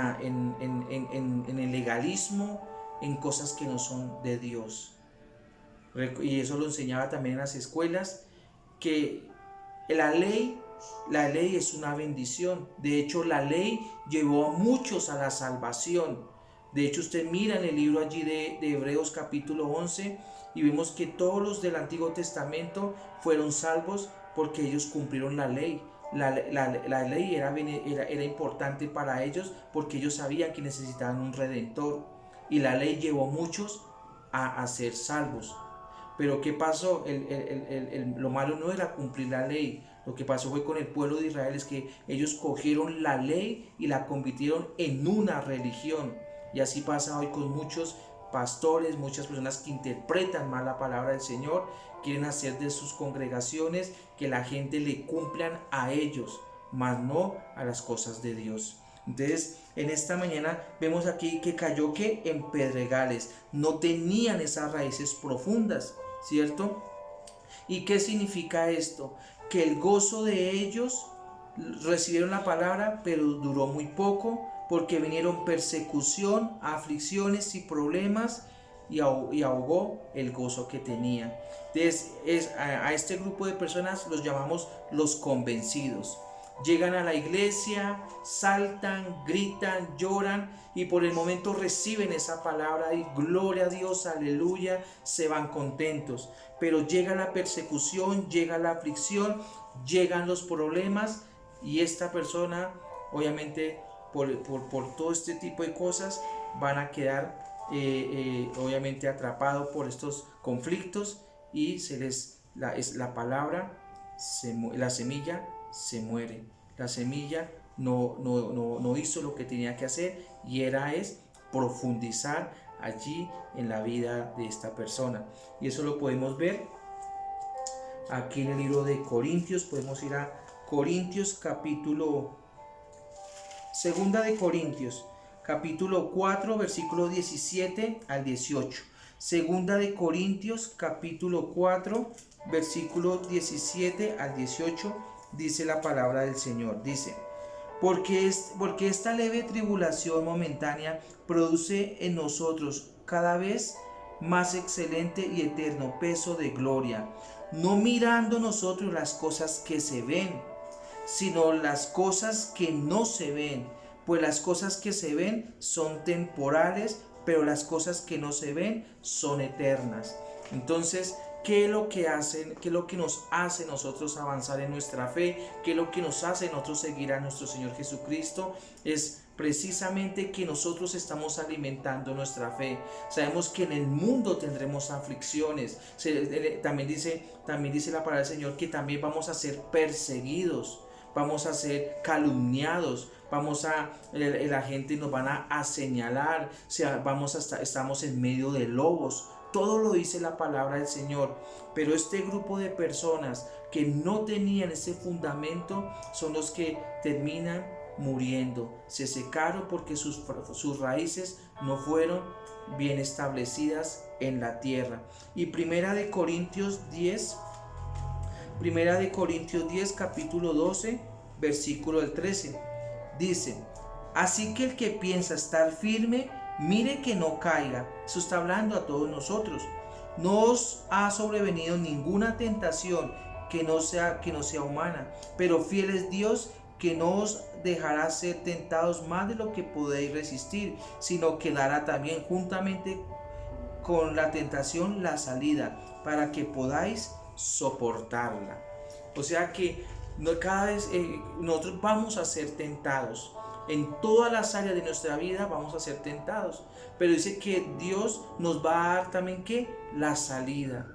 el legalismo, en cosas que no son de Dios. Y eso lo enseñaba también en las escuelas, que la ley es una bendición. De hecho, la ley llevó a muchos a la salvación. De hecho, usted mira en el libro allí de Hebreos capítulo 11 y vemos que todos los del Antiguo Testamento fueron salvos porque ellos cumplieron la ley. La ley era importante para ellos porque ellos sabían que necesitaban un redentor, y la ley llevó a muchos a ser salvos. Pero ¿qué pasó? Lo malo no era cumplir la ley. Lo que pasó fue con el pueblo de Israel, es que ellos cogieron la ley y la convirtieron en una religión. Y así pasa hoy con muchos pastores, muchas personas que interpretan mal la palabra del Señor, quieren hacer de sus congregaciones que la gente le cumplan a ellos, mas no a las cosas de Dios. Entonces, en esta mañana vemos aquí que cayó en pedregales, no tenían esas raíces profundas, ¿cierto? ¿Y qué significa esto? Que el gozo de ellos, recibieron la palabra, pero duró muy poco, porque vinieron persecución, aflicciones y problemas, y ahogó el gozo que tenía. Entonces, a este grupo de personas los llamamos los convencidos. Llegan a la iglesia, saltan, gritan, lloran, y por el momento reciben esa palabra y gloria a Dios, aleluya, se van contentos. Pero llega la persecución, llega la aflicción, llegan los problemas, y esta persona obviamente por todo este tipo de cosas, van a quedar obviamente atrapados por estos conflictos y la palabra, la semilla se muere. La semilla no hizo lo que tenía que hacer, y es profundizar allí en la vida de esta persona. Y eso lo podemos ver aquí en el libro de Corintios. Podemos ir a Corintios Segunda de Corintios capítulo 4 versículo 17 al 18. Segunda de Corintios capítulo 4 versículo 17 al 18 dice la palabra del Señor. Dice: porque esta leve tribulación momentánea produce en nosotros cada vez más excelente y eterno peso de gloria, no mirando nosotros las cosas que se ven, sino las cosas que no se ven, pues las cosas que se ven son temporales, pero las cosas que no se ven son eternas. Entonces, ¿qué es lo que nos hace nosotros avanzar en nuestra fe? ¿Qué es lo que nos hace nosotros seguir a nuestro Señor Jesucristo? Es precisamente que nosotros estamos alimentando nuestra fe. Sabemos que en el mundo tendremos aflicciones. También dice la palabra del Señor que también vamos a ser perseguidos, vamos a ser calumniados, la gente nos van a señalar, estamos en medio de lobos. Todo lo dice la palabra del Señor. Pero este grupo de personas que no tenían ese fundamento son los que terminan muriendo. Se secaron porque sus raíces no fueron bien establecidas en la tierra. Y Primera de Corintios 10 capítulo 12 versículo del 13 dice: así que el que piensa estar firme, mire que no caiga. Eso está hablando a todos nosotros. No os ha sobrevenido ninguna tentación que no sea humana, pero fiel es Dios, que no os dejará ser tentados más de lo que podéis resistir, sino que dará también juntamente con la tentación la salida, para que podáis soportarla. O sea que cada vez nosotros vamos a ser tentados. En todas las áreas de nuestra vida vamos a ser tentados, pero dice que Dios nos va a dar también ¿qué? La salida.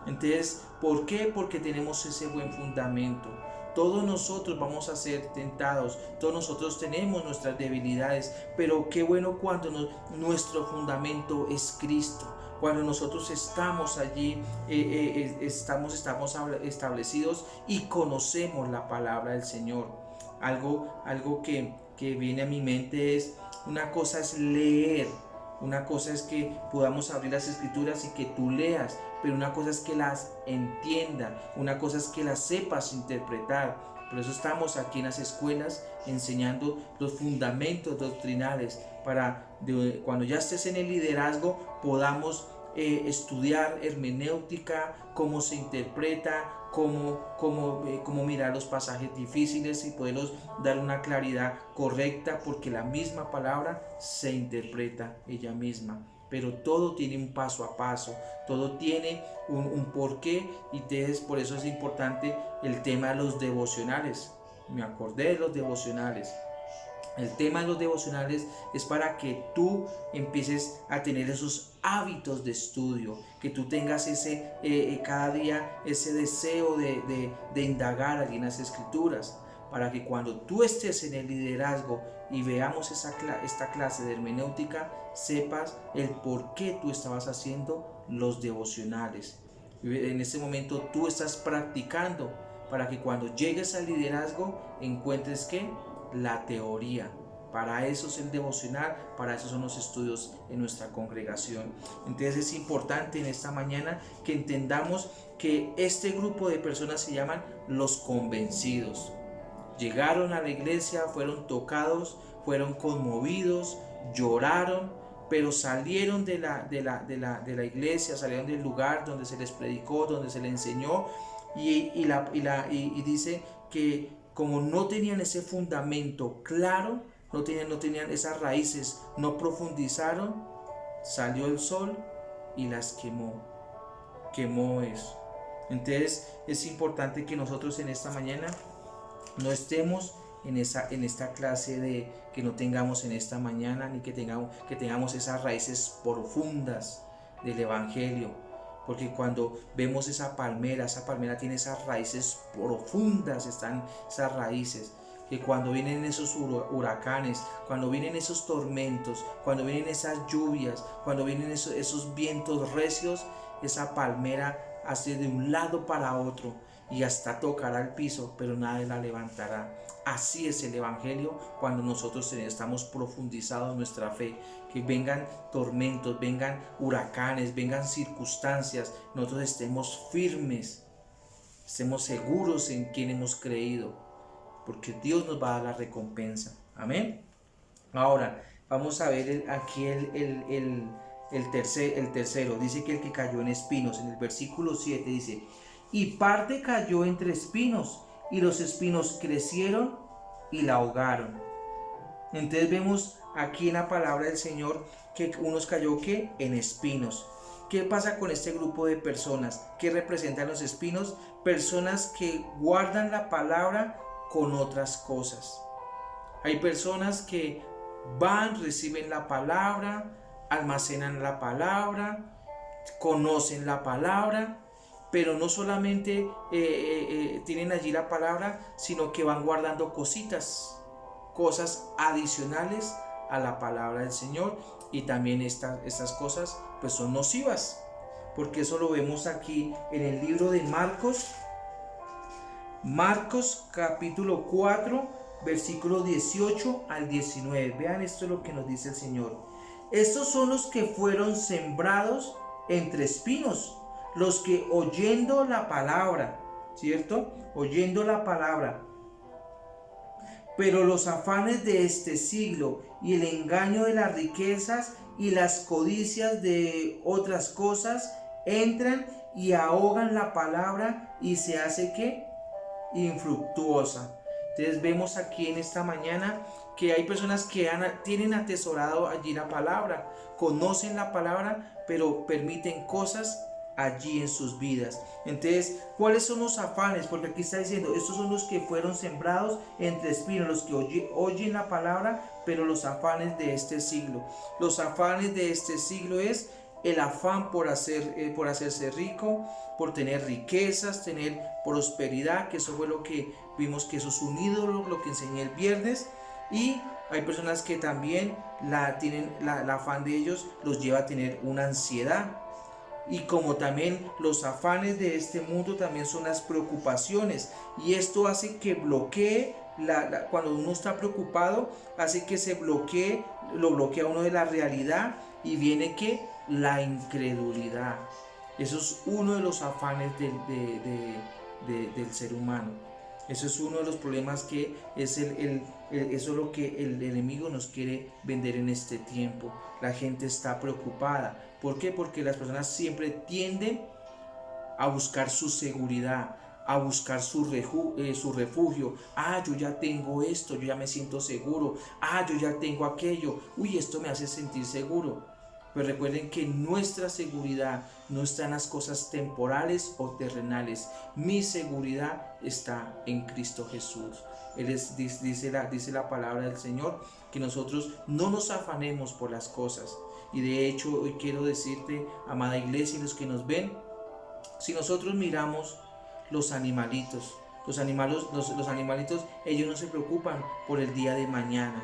Entonces, ¿por qué? Porque tenemos ese buen fundamento. Todos nosotros vamos a ser tentados, todos nosotros tenemos nuestras debilidades, pero qué bueno cuando nuestro fundamento es Cristo. Cuando nosotros estamos allí, estamos establecidos y conocemos la palabra del Señor. Algo que viene a mi mente es, una cosa es leer, una cosa es que podamos abrir las escrituras y que tú leas, pero una cosa es que las entienda, una cosa es que las sepas interpretar. Por eso estamos aquí en las escuelas enseñando los fundamentos doctrinales para cuando ya estés en el liderazgo podamos estudiar hermenéutica, cómo se interpreta, cómo mirar los pasajes difíciles y poderlos dar una claridad correcta, porque la misma palabra se interpreta ella misma. Pero todo tiene un paso a paso, todo tiene un porqué, y por eso es importante el tema de los devocionales. Me acordé de los devocionales. El tema de los devocionales es para que tú empieces a tener esos hábitos de estudio, que tú tengas cada día ese deseo de indagar allí en las escrituras, para que cuando tú estés en el liderazgo y veamos esta clase de hermenéutica, sepas el por qué tú estabas haciendo los devocionales. En este momento tú estás practicando para que cuando llegues al liderazgo encuentres ¿qué? La teoría. Para eso es el devocional, para eso son los estudios en nuestra congregación. Entonces es importante en esta mañana que entendamos que este grupo de personas se llaman los convencidos. Llegaron a la iglesia, fueron tocados, fueron conmovidos, lloraron, pero salieron de la iglesia, salieron del lugar donde se les predicó, donde se les enseñó, y dice que como no tenían ese fundamento claro, no tenían esas raíces, no profundizaron, salió el sol y las quemó eso. Entonces es importante que nosotros en esta mañana no estemos en esta clase de que no tengamos en esta mañana, ni que tengamos esas raíces profundas del Evangelio. Porque cuando vemos esa palmera tiene esas raíces profundas, están esas raíces. Que cuando vienen esos huracanes, cuando vienen esos tormentos, cuando vienen esas lluvias, cuando vienen esos vientos recios, esa palmera hace de un lado para otro y hasta tocará el piso, pero nadie la levantará. Así es el Evangelio cuando nosotros estamos profundizados en nuestra fe. Que vengan tormentos, vengan huracanes, vengan circunstancias, nosotros estemos firmes, estemos seguros en quien hemos creído, porque Dios nos va a dar la recompensa. Amén. Ahora vamos a ver aquí el tercero. Dice que el que cayó en espinos, en el versículo 7 dice: y parte cayó entre espinos, y los espinos crecieron y la ahogaron. Entonces vemos aquí en la palabra del Señor que unos cayó ¿qué? En espinos. ¿Qué pasa con este grupo de personas? ¿Qué representan los espinos? Personas que guardan la palabra con otras cosas. Hay personas que van, reciben la palabra, almacenan la palabra, conocen la palabra, pero no solamente tienen allí la palabra, sino que van guardando cosas adicionales a la palabra del Señor, y también estas cosas pues son nocivas, porque eso lo vemos aquí en el libro de Marcos capítulo 4 versículo 18 al 19. Vean esto es lo que nos dice el Señor: estos son los que fueron sembrados entre espinos, los que oyendo la palabra, ¿cierto? Oyendo la palabra, pero los afanes de este siglo y el engaño de las riquezas y las codicias de otras cosas entran y ahogan la palabra y se hace ¿qué? Infructuosa. Entonces vemos aquí en esta mañana que hay personas que tienen atesorado allí la palabra, conocen la palabra, pero permiten cosas allí en sus vidas. Entonces, ¿cuáles son los afanes? Porque aquí está diciendo, estos son los que fueron sembrados entre espinos, los que oyen la palabra, pero los afanes de este siglo. Los afanes de este siglo es el afán por hacerse rico, por tener riquezas, tener prosperidad, que eso fue lo que vimos, que eso es un ídolo, lo que enseñé el viernes. Y hay personas que también el afán de ellos los lleva a tener una ansiedad. Y como también los afanes de este mundo también son las preocupaciones, y esto hace que bloquee cuando uno está preocupado, hace que lo bloquea uno de la realidad, y viene que la incredulidad. Eso es uno de los afanes del ser humano. Eso es uno de los problemas que es eso es lo que el enemigo nos quiere vender en este tiempo. La gente está preocupada. ¿Por qué? Porque las personas siempre tienden a buscar su seguridad, a buscar su refugio. Yo ya tengo esto, yo ya me siento seguro. Yo ya tengo aquello. Esto me hace sentir seguro. Pero recuerden que nuestra seguridad no está en las cosas temporales o terrenales. Mi seguridad está en Cristo Jesús. Dice la palabra del Señor que nosotros no nos afanemos por las cosas. Y de hecho hoy quiero decirte, amada iglesia y los que nos ven, si nosotros miramos los animalitos, los animalitos, ellos no se preocupan por el día de mañana.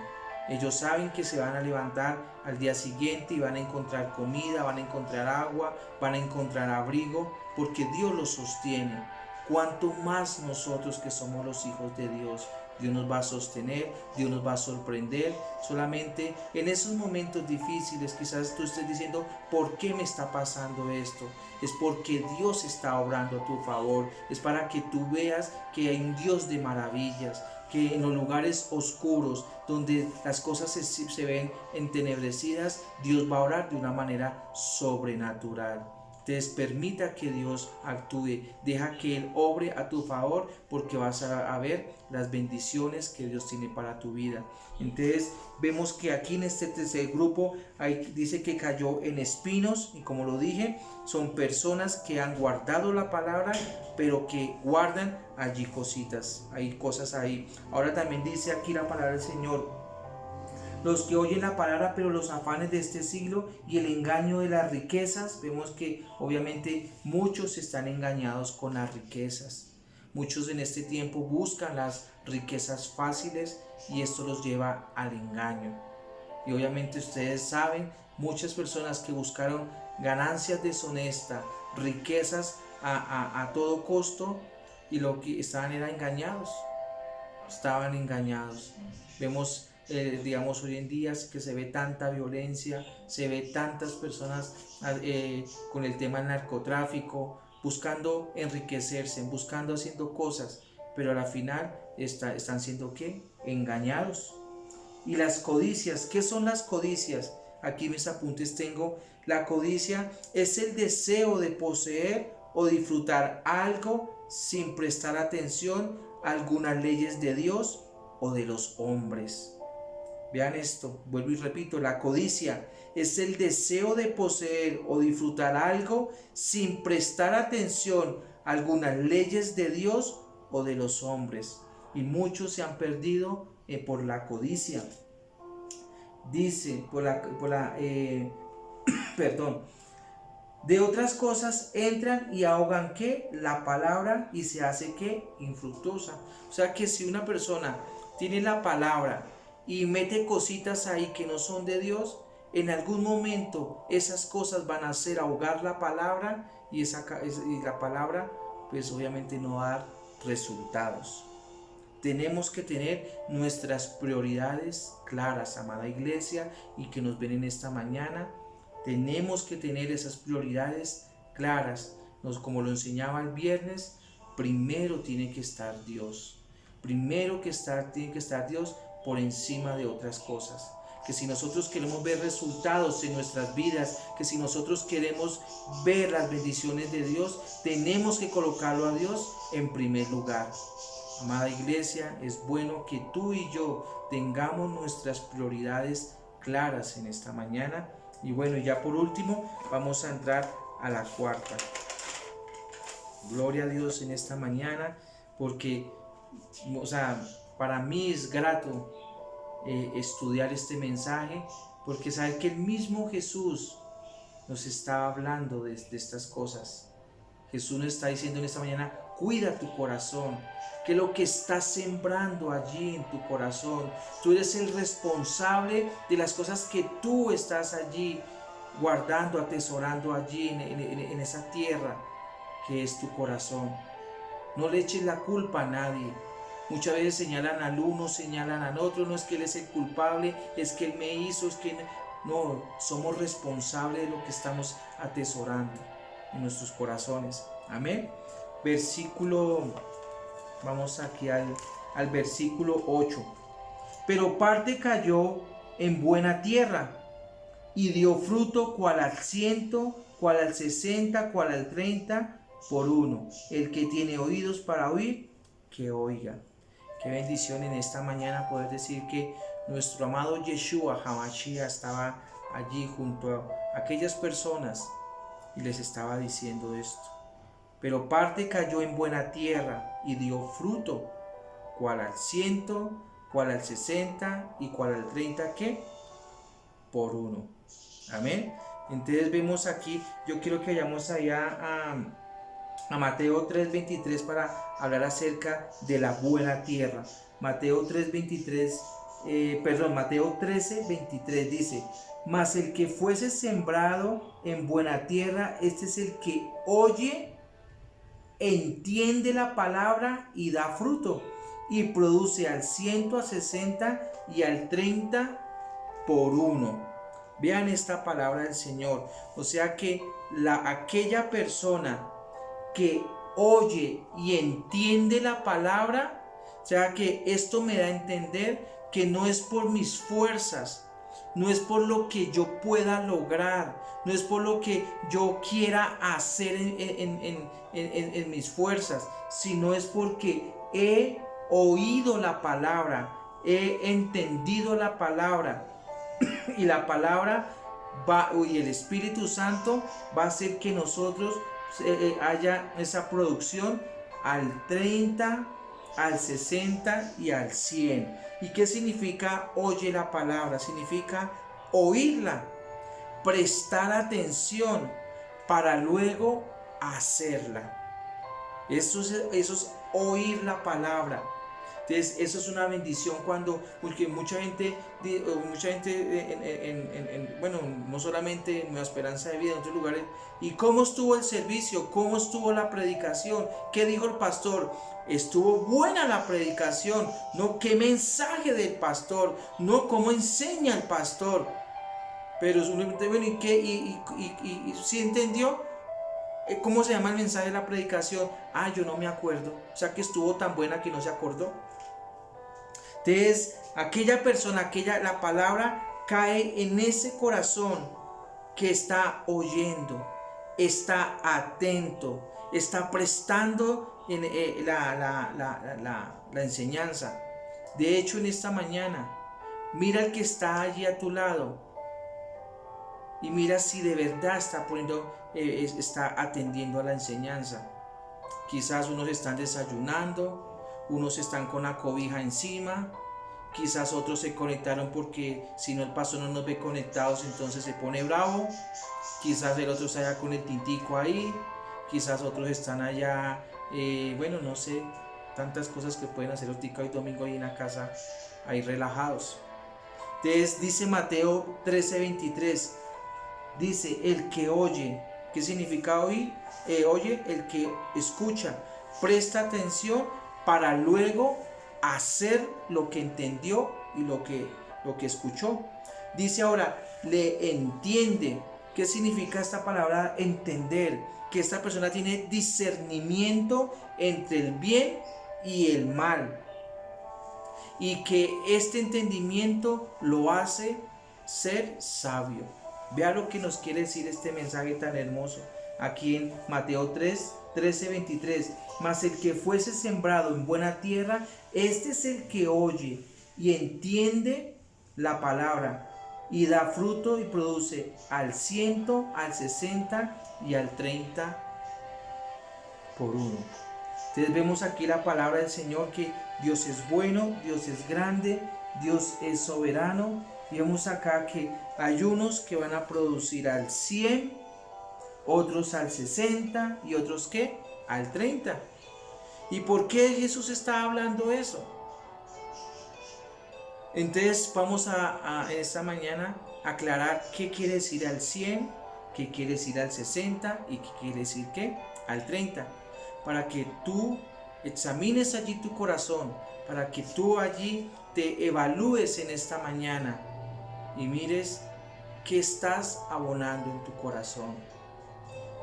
Ellos saben que se van a levantar al día siguiente y van a encontrar comida, van a encontrar agua, van a encontrar abrigo, porque Dios los sostiene. Cuanto más nosotros que somos los hijos de Dios, Dios nos va a sostener, Dios nos va a sorprender. Solamente en esos momentos difíciles quizás tú estés diciendo, ¿por qué me está pasando esto? Es porque Dios está obrando a tu favor. Es para que tú veas que hay un Dios de maravillas, que en los lugares oscuros, donde las cosas se ven entenebrecidas, Dios va a orar de una manera sobrenatural. Entonces permita que Dios actúe, deja que Él obre a tu favor, porque vas a ver las bendiciones que Dios tiene para tu vida. Entonces vemos que aquí en este tercer grupo dice que cayó en espinos, y como lo dije, son personas que han guardado la palabra, pero que guardan allí cositas, hay cosas ahí. Ahora también dice aquí la palabra del Señor: los que oyen la palabra, pero los afanes de este siglo y el engaño de las riquezas. Vemos que obviamente muchos están engañados con las riquezas. Muchos en este tiempo buscan las riquezas fáciles y esto los lleva al engaño. Y obviamente ustedes saben, muchas personas que buscaron ganancias deshonestas, riquezas a todo costo, y lo que estaban era engañados. Estaban engañados. Vemos digamos hoy en día que se ve tanta violencia, se ve tantas personas con el tema del narcotráfico, buscando enriquecerse, buscando haciendo cosas, pero a la final están siendo ¿qué? Engañados. Y las codicias, ¿qué son las codicias? Aquí mis apuntes tengo: la codicia es el deseo de poseer o disfrutar algo sin prestar atención a algunas leyes de Dios o de los hombres. Vean esto, vuelvo y repito: la codicia es el deseo de poseer o disfrutar algo sin prestar atención a algunas leyes de Dios o de los hombres. Y muchos se han perdido por la codicia. Dice, perdón. De otras cosas entran y ahogan ¿qué? La palabra, y se hace ¿qué? Infructuosa. O sea que si una persona tiene la palabra y mete cositas ahí que no son de Dios, en algún momento esas cosas van a hacer ahogar la palabra, y la palabra pues obviamente no va a dar resultados. Tenemos que tener nuestras prioridades claras, amada iglesia, y que nos ven en esta mañana. Tenemos que tener esas prioridades claras. Como lo enseñaba el viernes, primero tiene que estar Dios. Tiene que estar Dios por encima de otras cosas. Que si nosotros queremos ver resultados en nuestras vidas, que si nosotros queremos ver las bendiciones de Dios, tenemos que colocarlo a Dios en primer lugar. Amada iglesia, es bueno que tú y yo tengamos nuestras prioridades claras en esta mañana. Y bueno, ya por último vamos a entrar a la cuarta. Gloria a Dios en esta mañana, porque para mí es grato estudiar este mensaje, porque saber que el mismo Jesús nos está hablando de estas cosas. Jesús nos está diciendo en esta mañana: cuida tu corazón, que lo que estás sembrando allí en tu corazón, tú eres el responsable de las cosas que tú estás allí guardando, atesorando allí en esa tierra que es tu corazón. No le eches la culpa a nadie. Muchas veces señalan al uno, señalan al otro: no es que él es el culpable, es que él me hizo, es que no, somos responsables de lo que estamos atesorando en nuestros corazones. Amén. Vamos aquí al versículo 8. Pero parte cayó en buena tierra y dio fruto, cual al 100, cual al 60, cual al 30 por uno. El que tiene oídos para oír, que oiga. Qué bendición en esta mañana poder decir que nuestro amado Yeshua HaMashiach estaba allí junto a aquellas personas y les estaba diciendo esto. Pero parte cayó en buena tierra y dio fruto, cual al 100, cual al 60 y cual al 30, ¿qué? Por uno. Amén. Entonces vemos aquí, yo quiero que vayamos allá a Mateo 3:23 para hablar acerca de la buena tierra. Mateo 13:23 dice: mas el que fuese sembrado en buena tierra, este es el que oye, entiende la palabra y da fruto, y produce al 100, al 60 y al 30 por uno. Vean esta palabra del Señor. O sea que aquella persona que oye y entiende la palabra, o sea que esto me da a entender que no es por mis fuerzas, no es por lo que yo pueda lograr, no es por lo que yo quiera hacer en mis fuerzas, sino es porque he oído la palabra, he entendido la palabra, y la palabra y el Espíritu Santo va a hacer que nosotros haya esa producción al 30, al 60 y al 100. ¿Y qué significa oye la palabra? Significa oírla, prestar atención para luego hacerla. Eso es oír la palabra. Entonces, eso es una bendición porque mucha gente, bueno, no solamente en Nueva Esperanza de Vida, en otros lugares, ¿y cómo estuvo el servicio? ¿Cómo estuvo la predicación? ¿Qué dijo el pastor? Estuvo buena la predicación, no qué mensaje del pastor, no cómo enseña el pastor. Pero bueno, ¿y qué? ¿Y si entendió? ¿Cómo se llama el mensaje de la predicación? Yo no me acuerdo. O sea que estuvo tan buena que no se acordó. Entonces, aquella persona, la palabra cae en ese corazón que está oyendo, está atento, está prestando la enseñanza. De hecho, en esta mañana, mira al que está allí a tu lado y mira si de verdad está atendiendo a la enseñanza. Quizás unos están desayunando, unos están con la cobija encima, quizás otros se conectaron porque si no el pastor no nos ve conectados entonces se pone bravo, quizás el otro está allá con el tintico ahí, quizás otros están allá, bueno, no sé, tantas cosas que pueden hacer ahorita hoy domingo ahí en la casa, ahí relajados. Entonces dice Mateo 13:23, dice el que oye. ¿Qué significa oír? Oye, el que escucha, presta atención para luego hacer lo que entendió y lo que escuchó. Dice ahora, le entiende. ¿Qué significa esta palabra entender? Que esta persona tiene discernimiento entre el bien y el mal. Y que este entendimiento lo hace ser sabio. Vea lo que nos quiere decir este mensaje tan hermoso. Aquí en Mateo 13:23. Mas el que fuese sembrado en buena tierra, este es el que oye y entiende la palabra y da fruto y produce al 100, al 60 y al 30 por uno. Entonces vemos aquí la palabra del Señor, que Dios es bueno, Dios es grande, Dios es soberano. Y vemos acá que hay unos que van a producir al 100, otros al 60 y otros ¿qué? Al 30. ¿Y por qué Jesús está hablando eso? Entonces vamos a esta mañana aclarar qué quiere decir al 100, qué quiere decir al 60 y qué quiere decir ¿qué? Al 30. Para que tú examines allí tu corazón, para que tú allí te evalúes en esta mañana y mires qué estás abonando en tu corazón.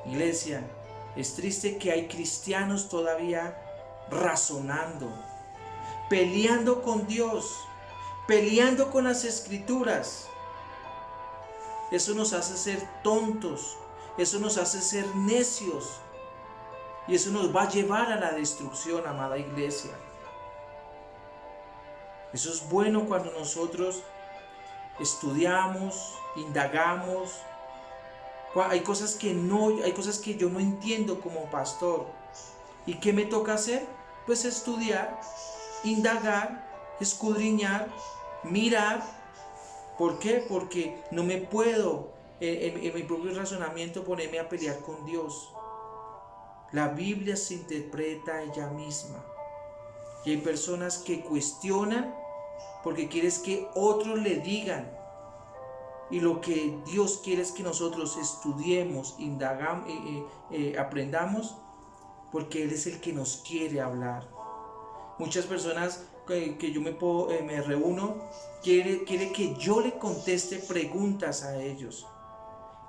Iglesia, es triste que hay cristianos todavía razonando, peleando con Dios, peleando con las Escrituras. Eso nos hace ser tontos, eso nos hace ser necios y eso nos va a llevar a la destrucción, amada iglesia. Eso es bueno cuando nosotros estudiamos, indagamos. Hay cosas que yo no entiendo como pastor. ¿Y qué me toca hacer? Pues estudiar, indagar, escudriñar, mirar. ¿Por qué? Porque no me puedo en mi propio razonamiento ponerme a pelear con Dios. La Biblia se interpreta ella misma. Y hay personas que cuestionan porque quieres que otros le digan. Y lo que Dios quiere es que nosotros estudiemos, indagamos, aprendamos, porque Él es el que nos quiere hablar. Muchas personas que yo me reúno, quiere que yo le conteste preguntas a ellos.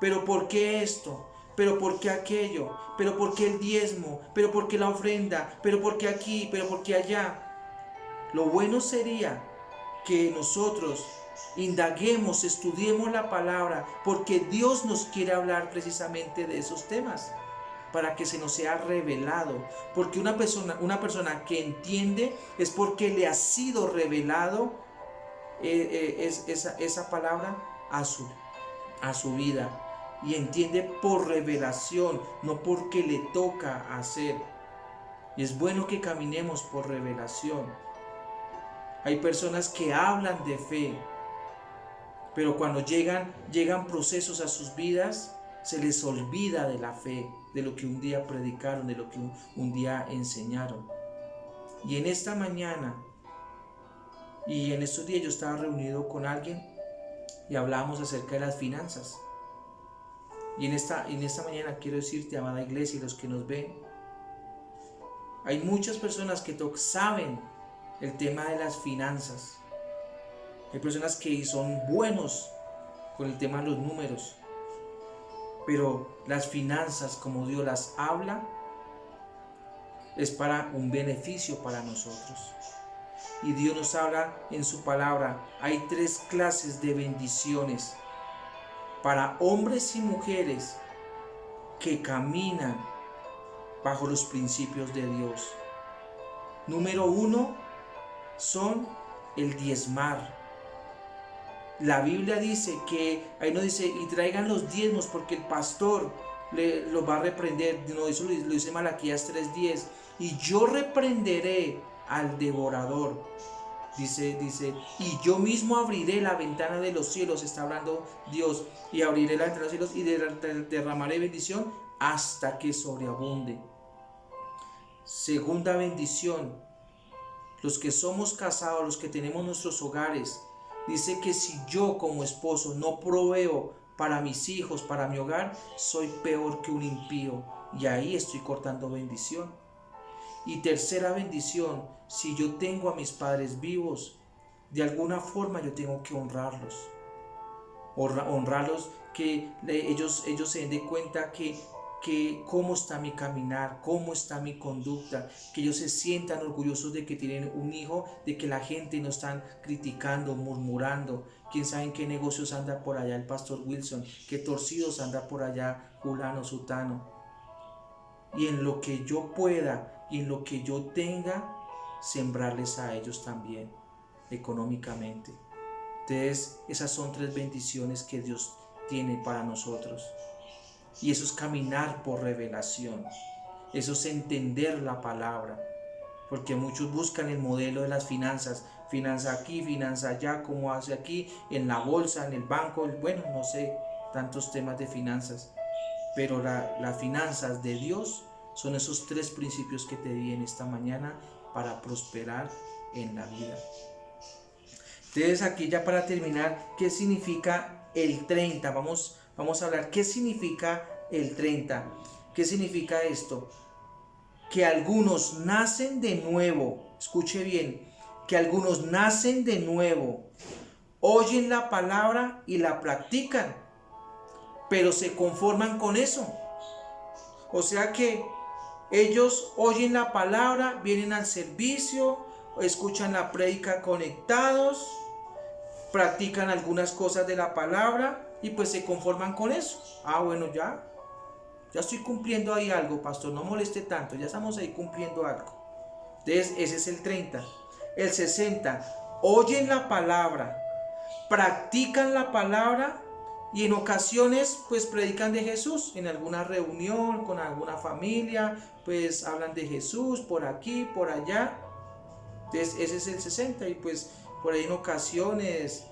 ¿Pero por qué esto? ¿Pero por qué aquello? ¿Pero por qué el diezmo? ¿Pero por qué la ofrenda? ¿Pero por qué aquí? ¿Pero por qué allá? Lo bueno sería que nosotros indaguemos, estudiemos la palabra, porque Dios nos quiere hablar precisamente de esos temas, para que se nos sea revelado. Porque una persona que entiende es porque le ha sido revelado esa palabra a su vida. Y entiende por revelación, no porque le toca hacer. Y es bueno que caminemos por revelación. Hay personas que hablan de fe, pero cuando llegan procesos a sus vidas, se les olvida de la fe, de lo que un día predicaron, de lo que un día enseñaron. Y en esta mañana, y en estos días yo estaba reunido con alguien y hablábamos acerca de las finanzas. Y en esta mañana quiero decirte, amada iglesia y los que nos ven, hay muchas personas que saben el tema de las finanzas. Hay personas que son buenos con el tema de los números. Pero las finanzas, como Dios las habla, es para un beneficio para nosotros. Y Dios nos habla en su palabra. Hay 3 clases de bendiciones para hombres y mujeres que caminan bajo los principios de Dios. Número 1 son el diezmar. La Biblia dice que, ahí no dice, y traigan los diezmos porque el pastor los va a reprender. No, eso lo dice Malaquías 3:10. Y yo reprenderé al devorador. Dice, y yo mismo abriré la ventana de los cielos, está hablando Dios, y abriré la ventana de los cielos y derramaré bendición hasta que sobreabunde. Segunda bendición, los que somos casados, los que tenemos nuestros hogares, dice que si yo como esposo no proveo para mis hijos, para mi hogar, soy peor que un impío, y ahí estoy cortando bendición. Y tercera bendición, si yo tengo a mis padres vivos, de alguna forma yo tengo que honrarlos. Honrarlos, que ellos se den de cuenta que cómo está mi caminar, cómo está mi conducta, que ellos se sientan orgullosos de que tienen un hijo, de que la gente no están criticando, murmurando. Quién sabe en qué negocios anda por allá el pastor Wilson, qué torcidos anda por allá fulano, sutano. Y en lo que yo pueda y en lo que yo tenga, sembrarles a ellos también económicamente. Entonces, esas son 3 bendiciones que Dios tiene para nosotros. Y eso es caminar por revelación. Eso es entender la palabra. Porque muchos buscan el modelo de las finanzas. Finanza aquí, finanza allá, como hace aquí, en la bolsa, en el banco. Bueno, no sé, tantos temas de finanzas. Pero las finanzas de Dios son esos 3 principios que te di en esta mañana para prosperar en la vida. Entonces, aquí ya para terminar, ¿qué significa el 30? Vamos a hablar, ¿qué significa el 30? ¿Qué significa esto? Que algunos nacen de nuevo, escuche bien, que algunos nacen de nuevo, oyen la palabra y la practican, pero se conforman con eso. O sea que ellos oyen la palabra, vienen al servicio, escuchan la prédica conectados, practican algunas cosas de la palabra y pues se conforman con eso. Bueno, ya estoy cumpliendo ahí algo, pastor, no moleste tanto, ya estamos ahí cumpliendo algo. Entonces ese es el 30. El 60, oyen la palabra, practican la palabra y en ocasiones pues predican de Jesús. En alguna reunión con alguna familia pues hablan de Jesús por aquí, por allá. Entonces ese es el 60 y pues por ahí en ocasiones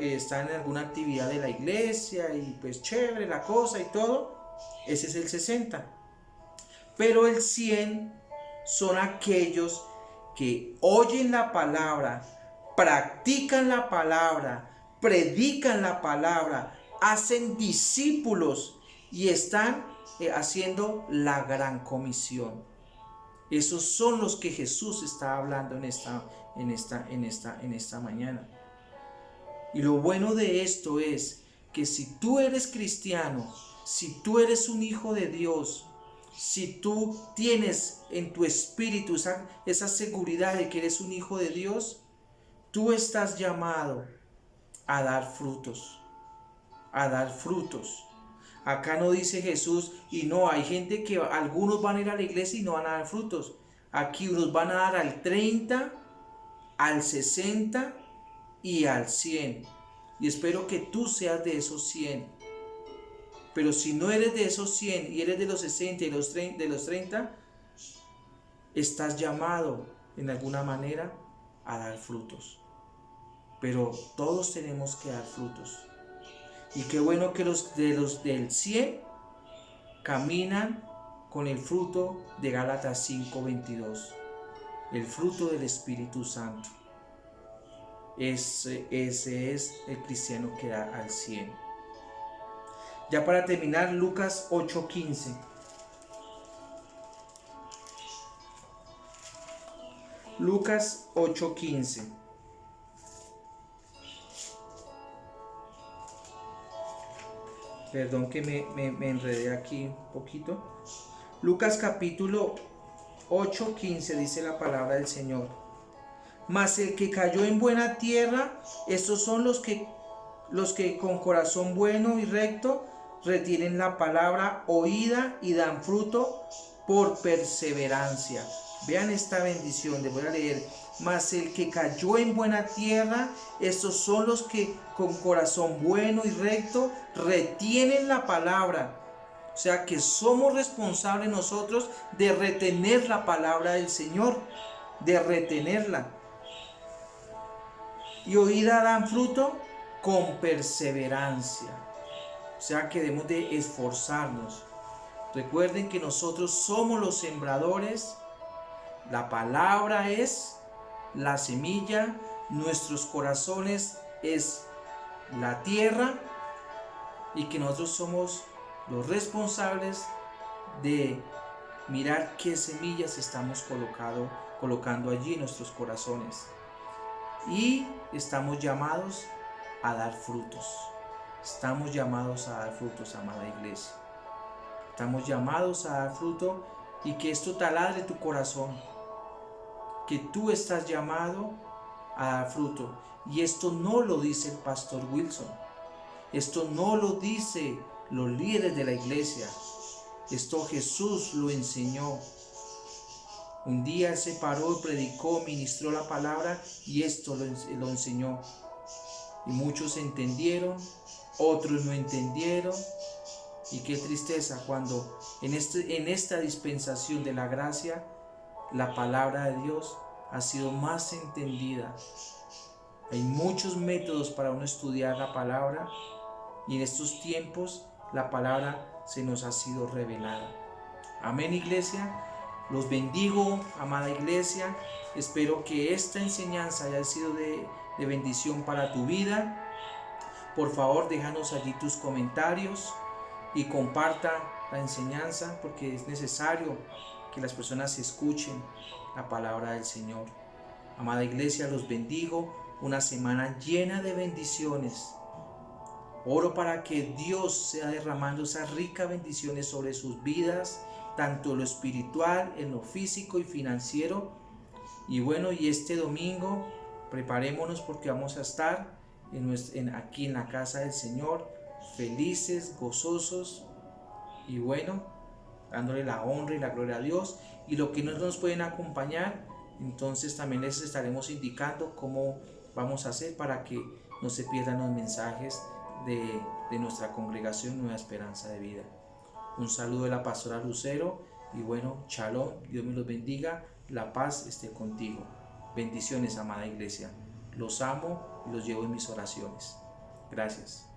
están en alguna actividad de la iglesia y pues chévere la cosa y todo. Ese es el 60. Pero el 100 son aquellos que oyen la palabra, practican la palabra, predican la palabra, hacen discípulos y están haciendo la gran comisión. Esos son los que Jesús está hablando en esta mañana. Y lo bueno de esto es que si tú eres cristiano, si tú eres un hijo de Dios, si tú tienes en tu espíritu esa seguridad de que eres un hijo de Dios, tú estás llamado a dar frutos, a dar frutos. Acá no dice Jesús, y no, hay gente que algunos van a ir a la iglesia y no van a dar frutos. Aquí unos van a dar al 30, al 60 y al 100. Y espero que tú seas de esos 100. Pero si no eres de esos 100 y eres de los 60 y de los 30, estás llamado en alguna manera a dar frutos. Pero todos tenemos que dar frutos. Y qué bueno que los del 100 caminan con el fruto de Gálatas 5:22, el fruto del Espíritu Santo. Ese es el cristiano que da al 100. Ya para terminar, Lucas 8:15. Lucas 8:15. Perdón que me enredé aquí un poquito. Lucas capítulo 8:15 dice la palabra del Señor. Mas el que cayó en buena tierra, estos son los que con corazón bueno y recto retienen la palabra oída y dan fruto por perseverancia. Vean esta bendición, les voy a leer. Mas el que cayó en buena tierra, estos son los que con corazón bueno y recto retienen la palabra. O sea que somos responsables nosotros de retener la palabra del Señor, de retenerla. Y oída dan fruto con perseverancia. O sea que debemos de esforzarnos. Recuerden que nosotros somos los sembradores. La palabra es la semilla, nuestros corazones es la tierra y que nosotros somos los responsables de mirar qué semillas estamos colocando allí en nuestros corazones. Y estamos llamados a dar frutos. Estamos llamados a dar frutos, amada iglesia. Estamos llamados a dar fruto y que esto taladre tu corazón. Que tú estás llamado a dar fruto. Y esto no lo dice el pastor Wilson. Esto no lo dice los líderes de la iglesia. Esto Jesús lo enseñó. Un día Él se paró, predicó, ministró la palabra y esto lo enseñó. Y muchos entendieron, otros no entendieron. Y qué tristeza cuando en esta dispensación de la gracia, la palabra de Dios ha sido más entendida. Hay muchos métodos para uno estudiar la palabra y en estos tiempos la palabra se nos ha sido revelada. Amén, iglesia. Los bendigo, amada iglesia. Espero que esta enseñanza haya sido de bendición para tu vida. Por favor, déjanos allí tus comentarios y comparta la enseñanza porque es necesario que las personas escuchen la palabra del Señor. Amada iglesia, los bendigo. Una semana llena de bendiciones. Oro para que Dios sea derramando esas ricas bendiciones sobre sus vidas, tanto en lo espiritual, en lo físico y financiero. Y bueno, y este domingo preparémonos porque vamos a estar aquí en la casa del Señor, felices, gozosos y bueno, dándole la honra y la gloria a Dios. Y lo que no nos pueden acompañar, entonces también les estaremos indicando cómo vamos a hacer para que no se pierdan los mensajes de nuestra congregación Nueva Esperanza de Vida. Un saludo de la pastora Lucero y bueno, shalom, Dios me los bendiga, la paz esté contigo. Bendiciones, amada iglesia. Los amo y los llevo en mis oraciones. Gracias.